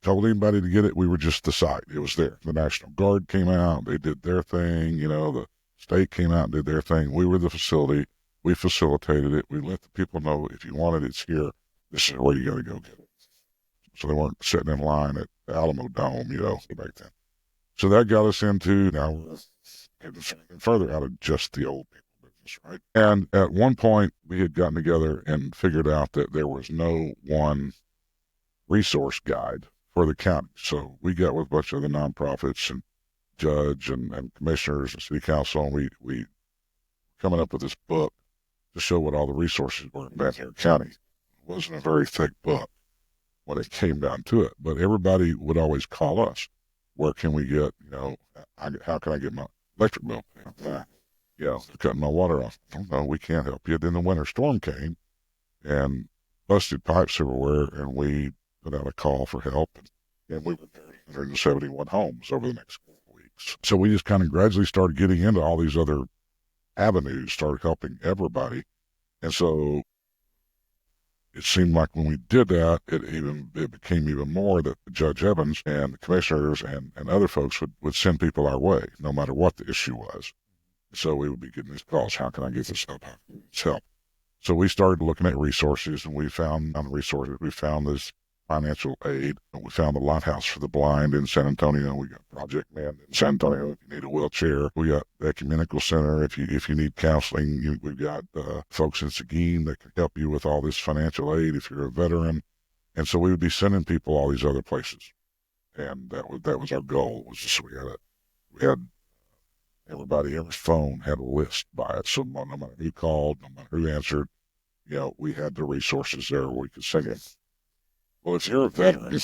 told anybody to get it. We were just the site. It was there. The National Guard came out. They did their thing. The state came out and did their thing. We were the facility. We facilitated it. We let the people know if you want it, it's here. This is where you got to go get it. So they weren't sitting in line at the Alamo Dome, back then. So that got us into, now we're getting further out of just the old people business, right? And at one point, we had gotten together and figured out that there was no one resource guide for the county. So we got with a bunch of the nonprofits and judge and commissioners and city council, and we coming up with this book to show what all the resources were in Bandera County. It wasn't a very thick book when it came down to it, but everybody would always call us. Where can we get, how can I get my electric bill paid? Cutting my water off. No, we can't help you. Then the winter storm came and busted pipes everywhere, and we put out a call for help, and we repaired 171 homes over the next couple of weeks. So we just kind of gradually started getting into all these other avenues, started helping everybody. And so it seemed like when we did that, it became even more that Judge Evans and the commissioners and other folks would send people our way, no matter what the issue was. So we would be getting these calls, how can I get this help? How can I get this help? So we started looking at resources, and we found this financial aid. And we found the Lighthouse for the Blind in San Antonio. We got Project Man in San Antonio if you need a wheelchair. We got the Ecumenical Center if you need counseling. We've got folks in Seguin that can help you with all this financial aid if you're a veteran. And so we would be sending people all these other places. And that was our goal, was just we had everybody, every phone had a list by it. So no matter who called, no matter who answered, we had the resources there where we could send it. Well, if you're a veteran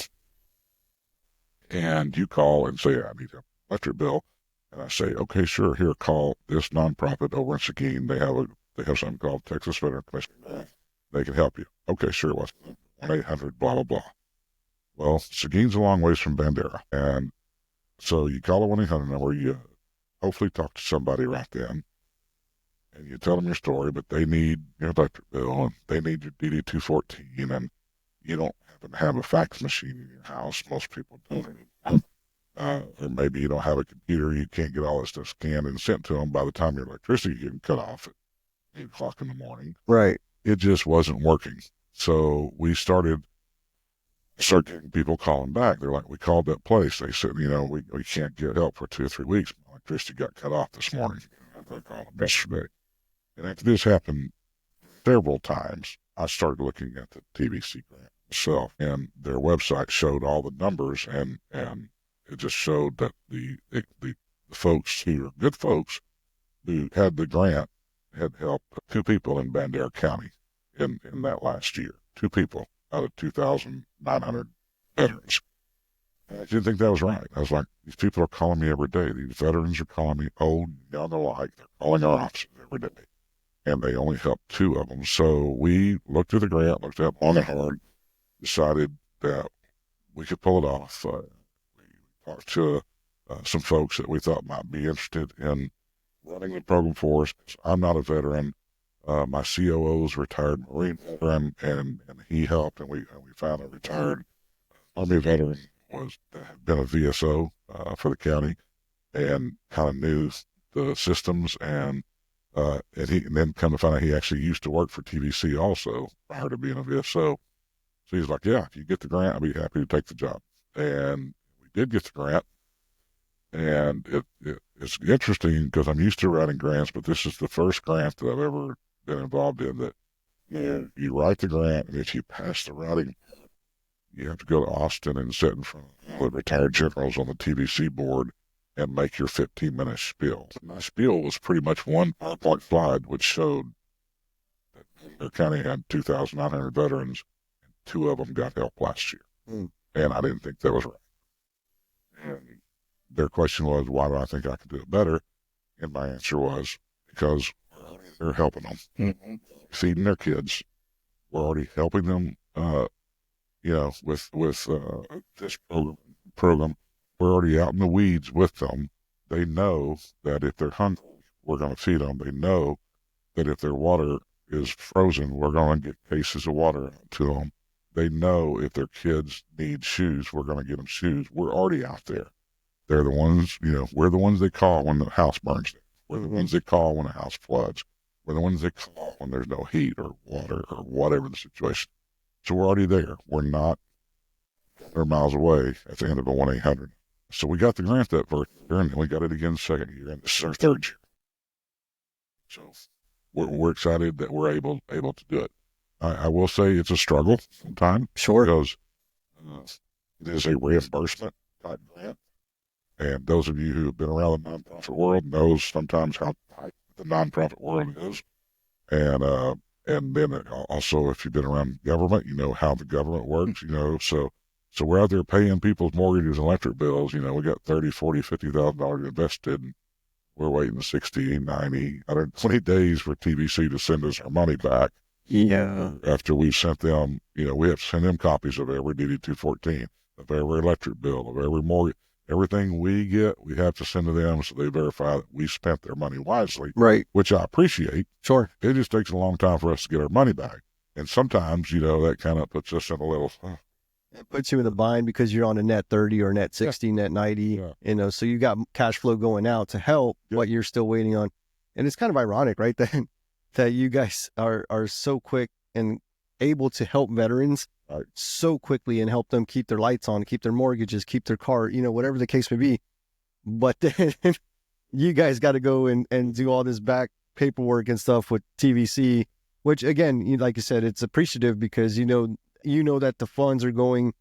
and you call and say, I need an electric bill, and I say, okay, sure, here, call this nonprofit over in Seguin. They have something called Texas Veteran Commission. They can help you. Okay, sure, what's 1-800 blah, blah, blah. Well, Seguin's a long ways from Bandera. And so you call a 1-800 number, you hopefully talk to somebody right then, and you tell them your story, but they need your electric bill, and they need your DD-214, and you don't happen to have a fax machine in your house. Most people don't. Or maybe you don't have a computer, you can't get all this stuff scanned and sent to them by the time your electricity getting cut off at 8 o'clock in the morning. Right. It just wasn't working. So we started getting people calling back. They're like, we called that place. They said, we can't get help for 2 or 3 weeks. My electricity got cut off this morning. I called them yesterday. And after this happened several times, I started looking at the TVC grant myself, and their website showed all the numbers, and it just showed that the folks who are good folks who had the grant had helped 2 people in Bandera County in that last year. 2 people out of 2,900 veterans. And I didn't think that was right. I was like, these people are calling me every day. These veterans are calling me old, young alike. They're calling our offices every day. And they only helped 2 of them. So we looked at the grant, looked at it long and hard, decided that we could pull it off. We talked to some folks that we thought might be interested in running the program for us. I'm not a veteran. My COO is a retired Marine veteran, and he helped, and we found a retired Army veteran had been a VSO for the county and kind of knew the systems, and then come to find out he actually used to work for TVC also prior to being a VSO. So he's like, yeah, if you get the grant, I'd be happy to take the job. And we did get the grant. And it's interesting because I'm used to writing grants, but this is the first grant that I've ever been involved in that you write the grant, and if you pass the writing, you have to go to Austin and sit in front of the retired generals on the TVC board and make your 15-minute spiel. My spiel was pretty much one PowerPoint slide, which showed that their county had 2,900 veterans, and 2 of them got help last year. And I didn't think that was right. And their question was, why do I think I can do it better? And my answer was, because they're helping them, feeding their kids. We're already helping them, with this program. We're already out in the weeds with them. They know that if they're hungry, we're going to feed them. They know that if their water is frozen, we're going to get cases of water to them. They know if their kids need shoes, we're going to get them shoes. We're already out there. They're the ones, we're the ones they call when the house burns down. We're the ones they call when the house floods. We're the ones they call when there's no heat or water or whatever the situation. So we're already there. We're not 100 miles away at the end of a 1-800. So we got the grant that first year, and then we got it again the second year, and this is our 3rd year. So we're excited that we're able to do it. I will say it's a struggle sometimes. Sure. Because it is a reimbursement type grant. And those of you who have been around the nonprofit world knows sometimes how tight the nonprofit world is. And then also, if you've been around government, you know how the government works, So we're out there paying people's mortgages and electric bills. We got $30,000, $40,000, $50,000 invested, and we're waiting 60, 90, 120 days for TVC to send us our money back. Yeah. After we sent them, we have to send them copies of every DD-214, of every electric bill, of every mortgage. Everything we get, we have to send to them so they verify that we spent their money wisely. Right. Which I appreciate. Sure. It just takes a long time for us to get our money back. And sometimes, that kind of puts us in a little... It puts you in the bind because you're on a net 30 or net 60, net 90, so you got cash flow going out to help what you're still waiting on. And it's kind of ironic, right? That you guys are so quick and able to help veterans so quickly and help them keep their lights on, keep their mortgages, keep their car, whatever the case may be. But then you guys got to go and do all this back paperwork and stuff with TVC, which again, like you said, it's appreciative because you know that the funds are going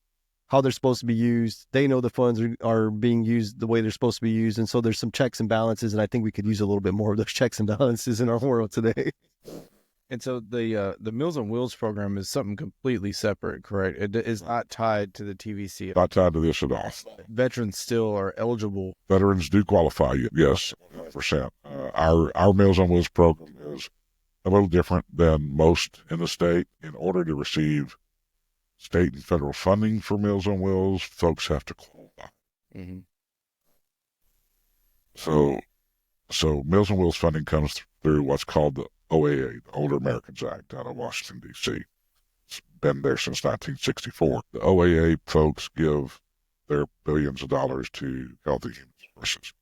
how they're supposed to be used. They know the funds are being used the way they're supposed to be used. And so there's some checks and balances. And I think we could use a little bit more of those checks and balances in our world today. And so the Meals on Wheels program is something completely separate, correct? It is not tied to the TVC. Not tied to this at all. Veterans still are eligible. Veterans do qualify, yes, 100%. Our Meals on Wheels program is a little different than most in the state. In order to receive state and federal funding for Meals on Wheels, folks have to qualify. Mm-hmm. So Meals on Wheels funding comes through what's called the OAA, the Older Americans Act, out of Washington, D.C. It's been there since 1964. The OAA folks give their billions of dollars to Healthy Human Services.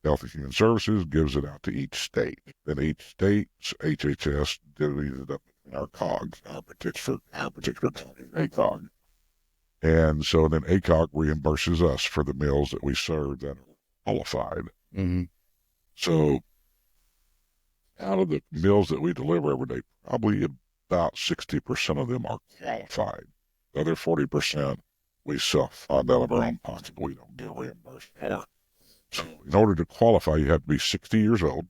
Healthy Human Services gives it out to each state. Then each state's HHS divvies it up in our COGS, our particular county, ACOG. And so then ACOG reimburses us for the meals that we serve that are qualified. Mm-hmm. So out of the meals that we deliver every day, probably about 60% of them are qualified. The other 40% we self-fund out of our own pocket. We don't get reimbursed for. So in order to qualify, you have to be 60 years old,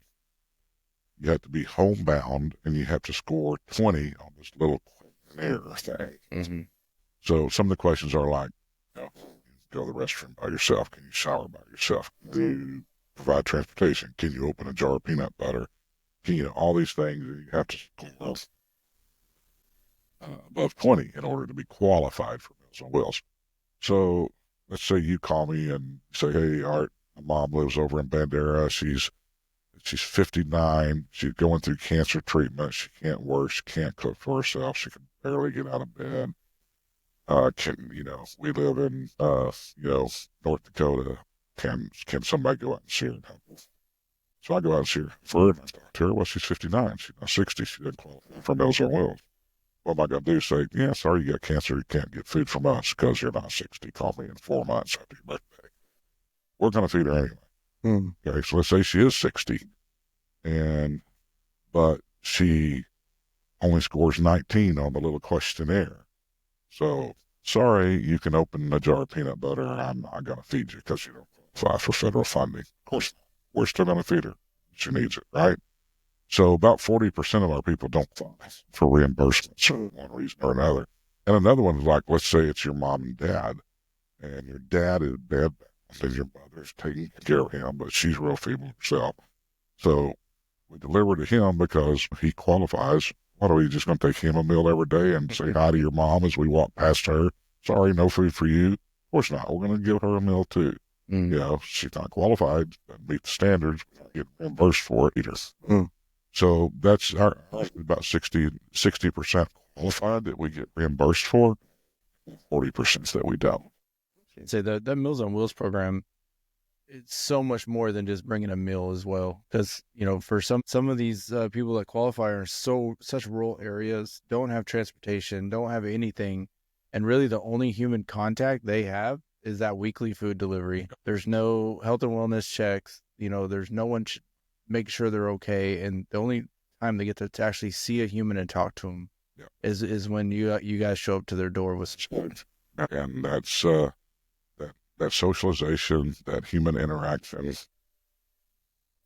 you have to be homebound, and you have to score 20 on this little questionnaire thing. Mm-hmm. So some of the questions are like, you know, go to the restroom by yourself? Can you shower by yourself? Do you provide transportation? Can you open a jar of peanut butter? You know, all these things you have to score above 20 in order to be qualified for Meals on Wheels. So let's say you call me and say, hey, Art, my mom lives over in Bandera. She's 59. She's going through cancer treatment. She can't work. She can't cook for herself. She can barely get out of bed. We live in, North Dakota. Can somebody go out and see her? So I go out and see her for her, and I talk to her. Well, she's 59. She's not 60. She didn't qualify for Meals on Wheels. What am I going to do? Say, yeah, sorry, you got cancer. You can't get food from us because you're not 60. Call me in 4 months after your birthday. We're going to feed her anyway. Okay, so let's say she is 60, but she only scores 19 on the little questionnaire. So, sorry, you can open a jar of peanut butter. I'm not going to feed you because you don't qualify for federal funding. Of course not. We're still going to feed her. She needs it, right? So about 40% of our people don't qualify for reimbursement for one reason or another. And another one is like, let's say it's your mom and dad, and your dad is bedbound, and your mother's taking care of him, but she's real feeble herself. So we deliver to him because he qualifies. What, are we just going to take him a meal every day and say hi to your mom as we walk past her? Sorry, no food for you. Of course not. We're going to give her a meal too. Mm-hmm. You know, she's not qualified, doesn't meet the standards, get reimbursed for it either. So that's about 60% qualified that we get reimbursed for, 40% that we don't. I'd say the Meals on Wheels program, it's so much more than just bringing a meal as well. Because, for some of these people that qualify are in such rural areas, don't have transportation, don't have anything. And really the only human contact they have is that weekly food delivery. There's no health and wellness checks. There's no one make sure they're okay. And the only time they get to actually see a human and talk to them is when you guys show up to their door with food. And that's that socialization, that human interaction,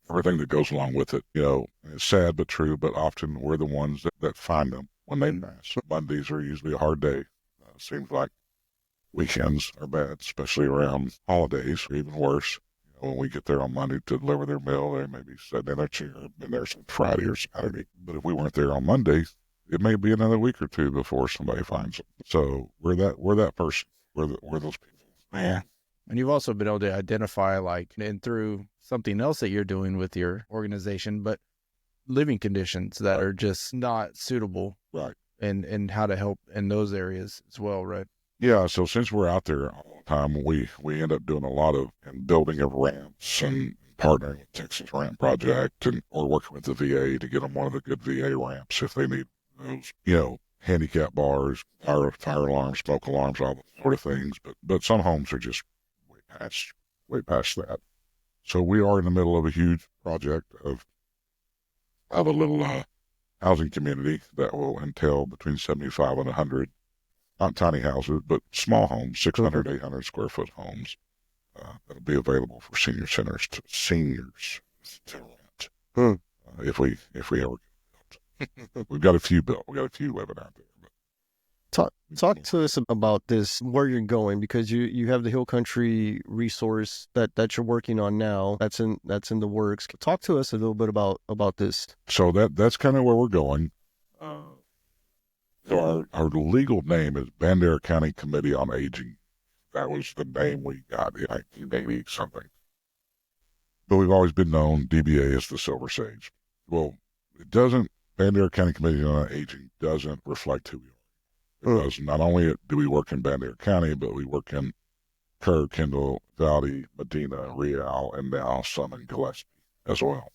everything that goes along with it. It's sad but true, but often we're the ones that find them when they pass. Mondays are usually a hard day. Seems like weekends are bad, especially around holidays, or even worse. When we get there on Monday to deliver their meal, they may be sitting in a chair, been there since Friday or Saturday. But if we weren't there on Monday, it may be another week or two before somebody finds them. So we're that person. We're those people. Man. And you've also been able to identify, and through something else that you're doing with your organization, but living conditions that are just not suitable. Right. And how to help in those areas as well, right? Yeah, so since we're out there all the time, we end up doing a lot of building of ramps and partnering with Texas Ramp Project or working with the VA to get them one of the good VA ramps if they need those, handicap bars, fire alarms, smoke alarms, all those sort of things. But some homes are just way past that. So we are in the middle of a huge project of a little housing community that will entail between 75 and 100, not tiny houses, but small homes, 600, 800 square foot homes that'll be available for senior centers to rent if we ever get built. We've got a few built. We've got a few living out there. Talk to us about this, where you're going, because you have the Hill Country resource that you're working on now. That's in the works. Talk to us a little bit about this. So that's kind of where we're going. So our legal name is Bandera County Committee on Aging. That was the name we got in 1980 something. But we've always been known, DBA, as the Silver Sage. Well, it doesn't, Bandera County Committee on Aging doesn't reflect who we are. Because not only do we work in Bandera County, but we work in Kerr, Kendall, Valdez, Medina, Real, and now some in Gillespie as well.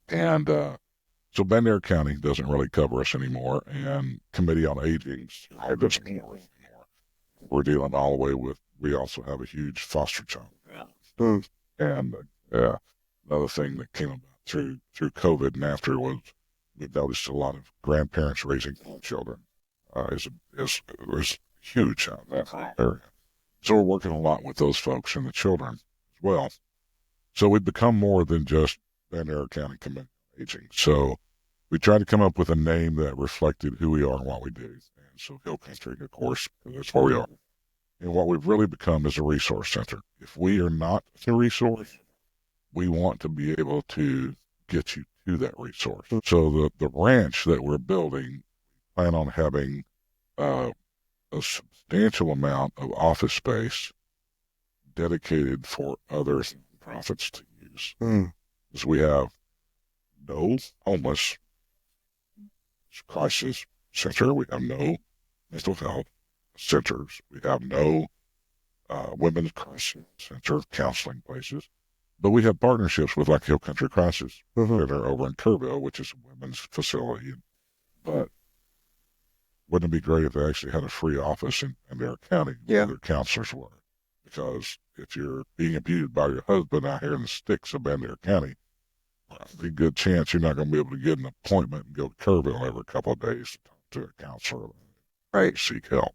And so Bandera County doesn't really cover us anymore, and Committee on Aging doesn't anymore. We're dealing all the way with, we also have a huge foster child. And another thing that came about through COVID and after was we've noticed a lot of grandparents raising children is huge out in that area. So we're working a lot with those folks and the children as well. So we've become more than just Bandera County Committee on Aging. So we tried to come up with a name that reflected who we are and what we do. And so Hill Country, of course, that's where we are. And what we've really become is a resource center. If we are not a resource, we want to be able to get you to that resource. So the ranch that we're building, plan on having a substantial amount of office space dedicated for other nonprofits to use. Because we have no homeless crisis center, we have no mental health centers, we have no women's crisis center counseling places, but we have partnerships with like Hill Country Crisis Center over in Kerrville, which is a women's facility. But wouldn't it be great if they actually had a free office in their county where their counselors were? Because if you're being abused by your husband out here in the sticks of Bandera County, there's a good chance you're not going to be able to get an appointment and go to Kerrville every couple of days to talk to a counselor, right? Seek help.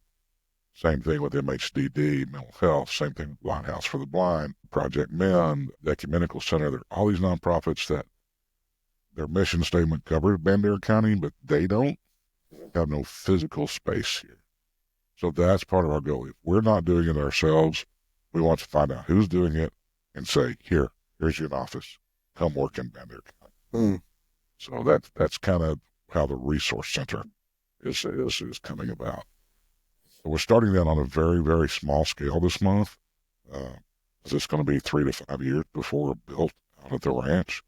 Same thing with MHDD, mental health. Same thing with Lighthouse for the Blind, Project Men, the Ecumenical Center. There are all these nonprofits that their mission statement covers Bandera County, but they don't have no physical space here. So that's part of our goal. If we're not doing it ourselves, we want to find out who's doing it and say, here's your office. Come work in Bandera County. So that's kind of how the resource center is coming about. So we're starting that on a very, very small scale this month. It's going to be 3 to 5 years before we're built out at the ranch.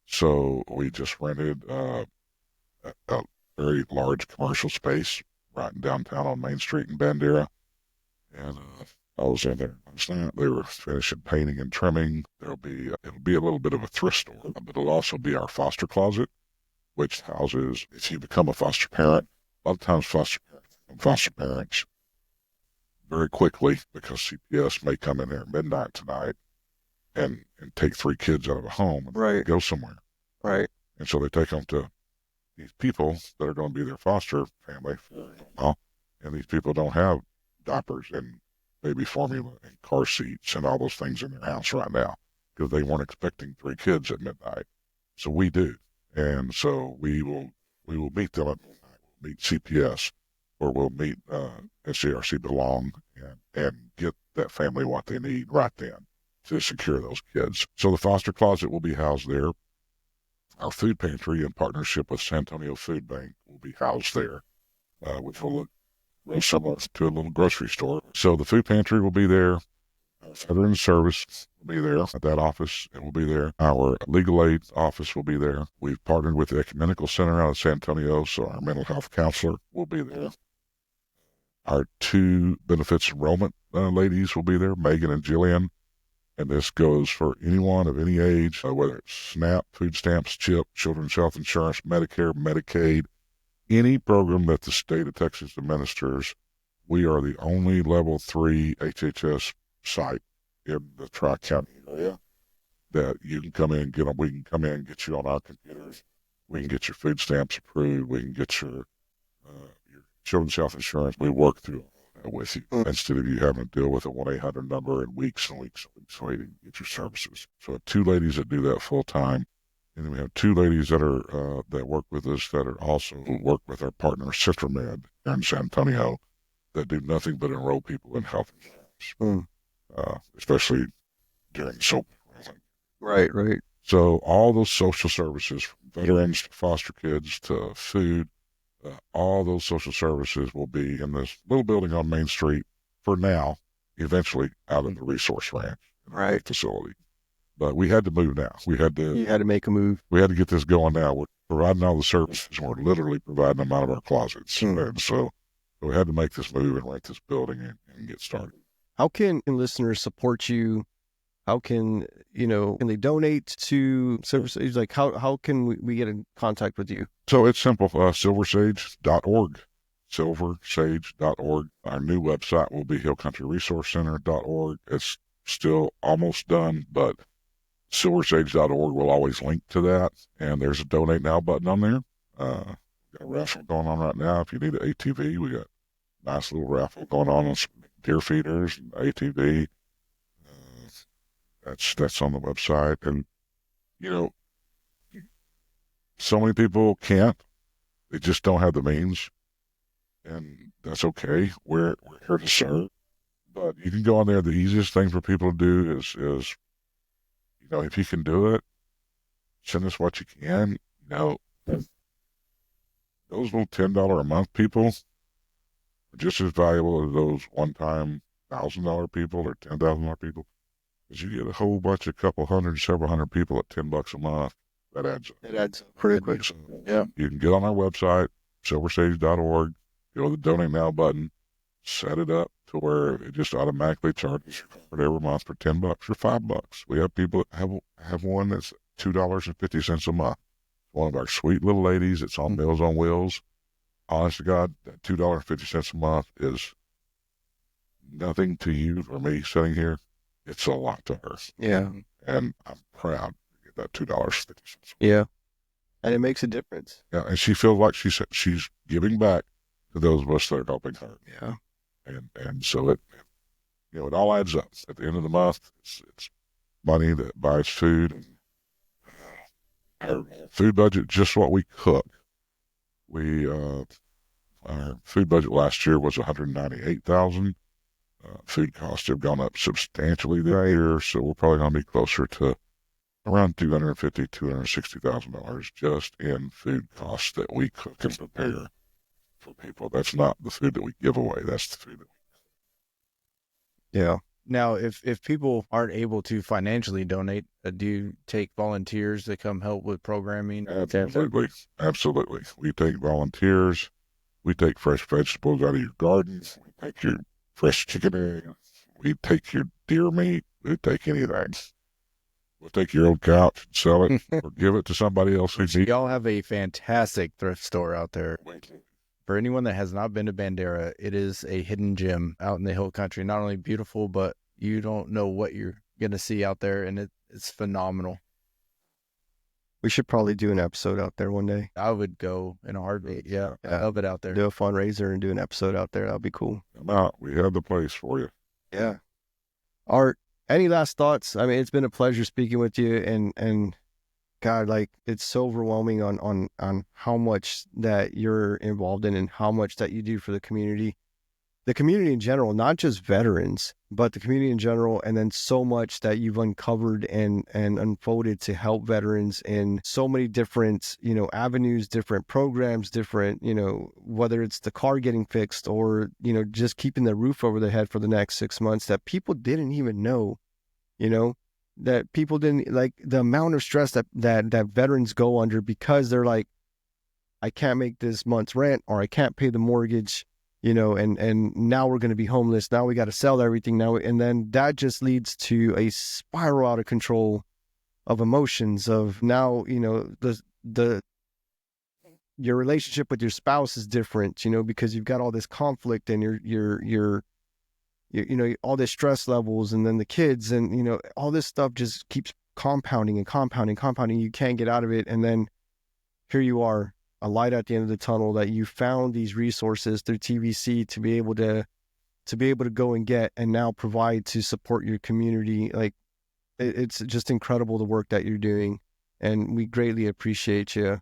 So we just rented a very large commercial space right in downtown on Main Street in Bandera. And I was in there last night. They were finishing painting and trimming. It'll be a little bit of a thrift store, but it'll also be our foster closet, which houses, if you become a foster parent, a lot of times foster parents very quickly, because CPS may come in there at midnight tonight and take 3 kids out of a home and go somewhere. Right. And so they take them to these people that are going to be their foster family. And these people don't have diapers and baby formula and car seats and all those things in their house right now because they weren't expecting 3 kids at midnight. So we do. And so we will meet them at midnight. We'll meet CPS, or we'll meet SCRC Belong and get that family what they need right then to secure those kids. So the foster closet will be housed there. Our food pantry, in partnership with San Antonio Food Bank, will be housed there, which will look real similar to a little grocery store. So the food pantry will be there. Our Veteran Service will be there at that office. It will be there. Our legal aid office will be there. We've partnered with the Ecumenical Center out of San Antonio, so our mental health counselor will be there. Our 2 benefits enrollment ladies will be there, Megan and Jillian. And this goes for anyone of any age, whether it's SNAP, food stamps, CHIP, Children's Health Insurance, Medicare, Medicaid, any program that the state of Texas administers. We are the only level 3 HHS site in the Tri-County area that you can come in and get them. We can come in and get you on our computers. We can get your food stamps approved. We can get your Children's Health Insurance. We work through with you instead of you having to deal with a 1-800 number and weeks and weeks and weeks waiting to get your services. So 2 ladies that do that full time, and then we have 2 ladies that are that work with us that are also work with our partner CitraMed here in San Antonio that do nothing but enroll people in health insurance, especially during soap. Right. So all those social services, from veterans to foster kids to food, all those social services will be in this little building on Main Street for now, eventually out of the resource ranch facility. But we had to move now. You had to make a move. We had to get this going now. We're providing all the services. We're literally providing them out of our closets. And so we had to make this move and rent this building and get started. How can listeners support you? How can, can they donate to services? Like how can we get in contact with you? So it's simple, silversage.org, silversage.org. Our new website will be hillcountryresourcecenter.org. It's still almost done, but silversage.org will always link to that. And there's a donate now button on there. Got a raffle going on right now. If you need an ATV, we got a nice little raffle going on some deer feeders, ATV. That's on the website. And, so many people can't. They just don't have the means. And that's okay. We're here to serve. But you can go on there. The easiest thing for people to do is if you can do it, send us what you can. Those little $10 a month people are just as valuable as those one-time $1,000 people or $10,000 people. Because you get a whole bunch of several hundred people at $10 a month. That adds up. It adds up pretty quick. So, yeah. You can get on our website, silversage.org, go to the donate now button, set it up to where it just automatically charges your card every month for $10 or $5. We have people that have one that's $2.50 a month. One of our sweet little ladies. It's on Meals on Wheels. Honest to God, that $2.50 a month is nothing to you or me sitting here. It's a lot to her. Yeah. And I'm proud to get that $2.50. Yeah. And it makes a difference. Yeah. And she feels like she's giving back to those of us that are helping her. Yeah. And so it all adds up. At the end of the month, it's money that buys food. Our food budget, just what we cook. Our food budget last year was $198,000. Food costs have gone up substantially this year, so we're probably going to be closer to around $250,000, $260,000 just in food costs that we cook and prepare for people. That's not the food that we give away. That's the food that we. Yeah. Now, if people aren't able to financially donate, do you take volunteers to come help with programming? Absolutely. Absolutely. We take volunteers. We take fresh vegetables out of your garden. We take your fresh chicken egg. We take your deer meat. We take anything. We'll take your old couch and sell it or give it to somebody else who needs it. Y'all have a fantastic thrift store out there. For anyone that has not been to Bandera, it is a hidden gem out in the hill country. Not only beautiful, but you don't know what you're going to see out there, and it's phenomenal. We should probably do an episode out there one day. I would go in a heartbeat. Yeah. I love it out there. Do a fundraiser and do an episode out there. That'd be cool. Come out. We have the place for you. Yeah. Art, any last thoughts? I mean, it's been a pleasure speaking with you, and God, like, it's so overwhelming on how much that you're involved in and how much that you do for the community in general, not just veterans, but the community in general. And then so much that you've uncovered and unfolded to help veterans in so many different, avenues, different programs, different, whether it's the car getting fixed or, just keeping the roof over their head for the next 6 months that people didn't even know, that people didn't, like, the amount of stress that veterans go under because they're like, I can't make this month's rent, or I can't pay the mortgage, and now we're going to be homeless. Now we got to sell everything now. And then that just leads to a spiral out of control of emotions of now, your relationship with your spouse is different, because you've got all this conflict and you're all this stress levels, and then the kids, and, all this stuff just keeps compounding and compounding. You can't get out of it. And then here you are, a light at the end of the tunnel, that you found these resources through TVC to be able to go and get, and now provide to support your community. Like, it's just incredible the work that you're doing, and we greatly appreciate you.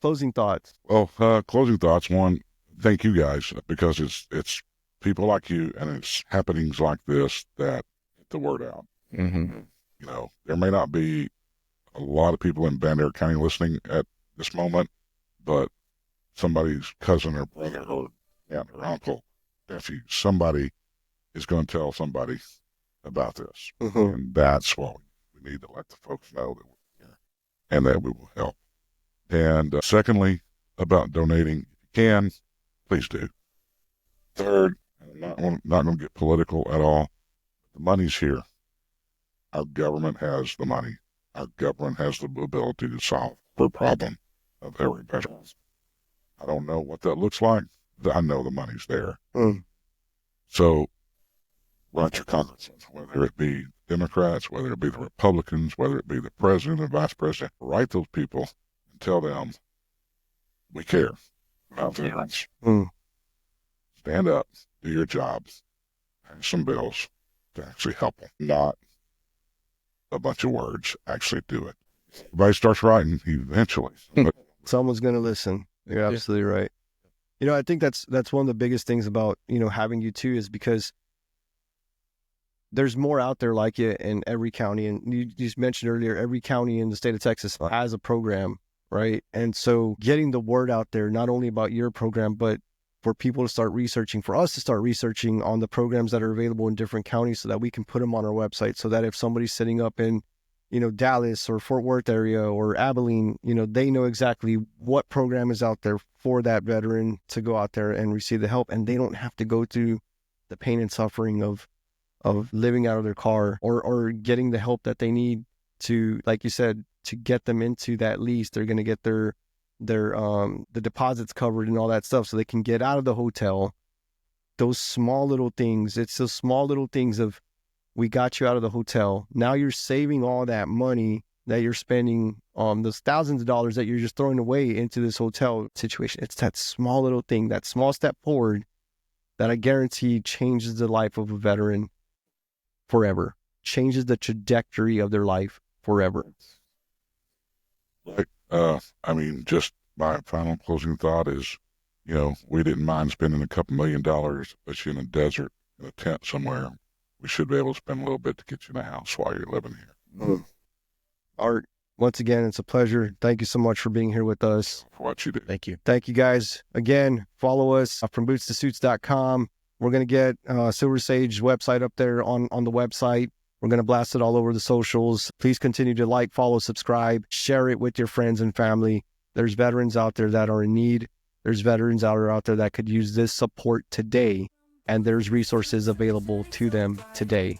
Closing thoughts. Well, closing thoughts. One, thank you guys, because it's people like you and it's happenings like this that get the word out. Mm-hmm. There may not be a lot of people in Bandera County listening at this moment, but somebody's cousin or brother or aunt or uncle, nephew, somebody is going to tell somebody about this. And that's what we need to let the folks know that we're here and that we will help. And secondly, about donating, if you can, please do. Third, I'm not going to get political at all. The money's here. Our government has the money. Our government has the ability to solve the problem of every veteran. I don't know what that looks like. I know the money's there. So write your congressmen, whether it be Democrats, whether it be the Republicans, whether it be the president and vice president, write those people and tell them we care about veterans. Stand up, do your jobs, pay some bills to actually help them, not a bunch of words, actually do it. Everybody starts writing eventually. Someone's going to listen. You're absolutely right. You know, I think that's one of the biggest things about, you know, having you too, is because there's more out there like you in every county. And you just mentioned earlier, every county in the state of Texas has a program, right? And so getting the word out there, not only about your program, but for people to start researching, for us to start researching on the programs that are available in different counties so that we can put them on our website, so that if somebody's sitting up in, you know, Dallas or Fort Worth area or Abilene, you know, they know exactly what program is out there for that veteran to go out there and receive the help. And they don't have to go through the pain and suffering of living out of their car or getting the help that they need to, like you said, to get them into that lease. They're going to get their the deposits covered and all that stuff so they can get out of the hotel. Those small little things, it's those small little things of, we got you out of the hotel. Now you're saving all that money that you're spending on those thousands of dollars that you're just throwing away into this hotel situation. It's that small little thing, that small step forward that I guarantee changes the life of a veteran forever, changes the trajectory of their life forever. Like, I mean, just my final closing thought is, you know, we didn't mind spending a couple $1 million, but you in a desert, in a tent somewhere. We should be able to spend a little bit to get you in a house while you're living here. Art, once again, it's a pleasure. Thank you so much for being here with us. For what you do. Thank you. Thank you, guys. Again, follow us from bootstosuits.com. We're going to get Silver Sage website up there on the website. We're going to blast it all over the socials. Please continue to like, follow, subscribe, share it with your friends and family. There's veterans out there that are in need. There's veterans out there that could use this support today. And there's resources available to them today.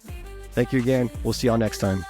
Thank you again. We'll see y'all next time.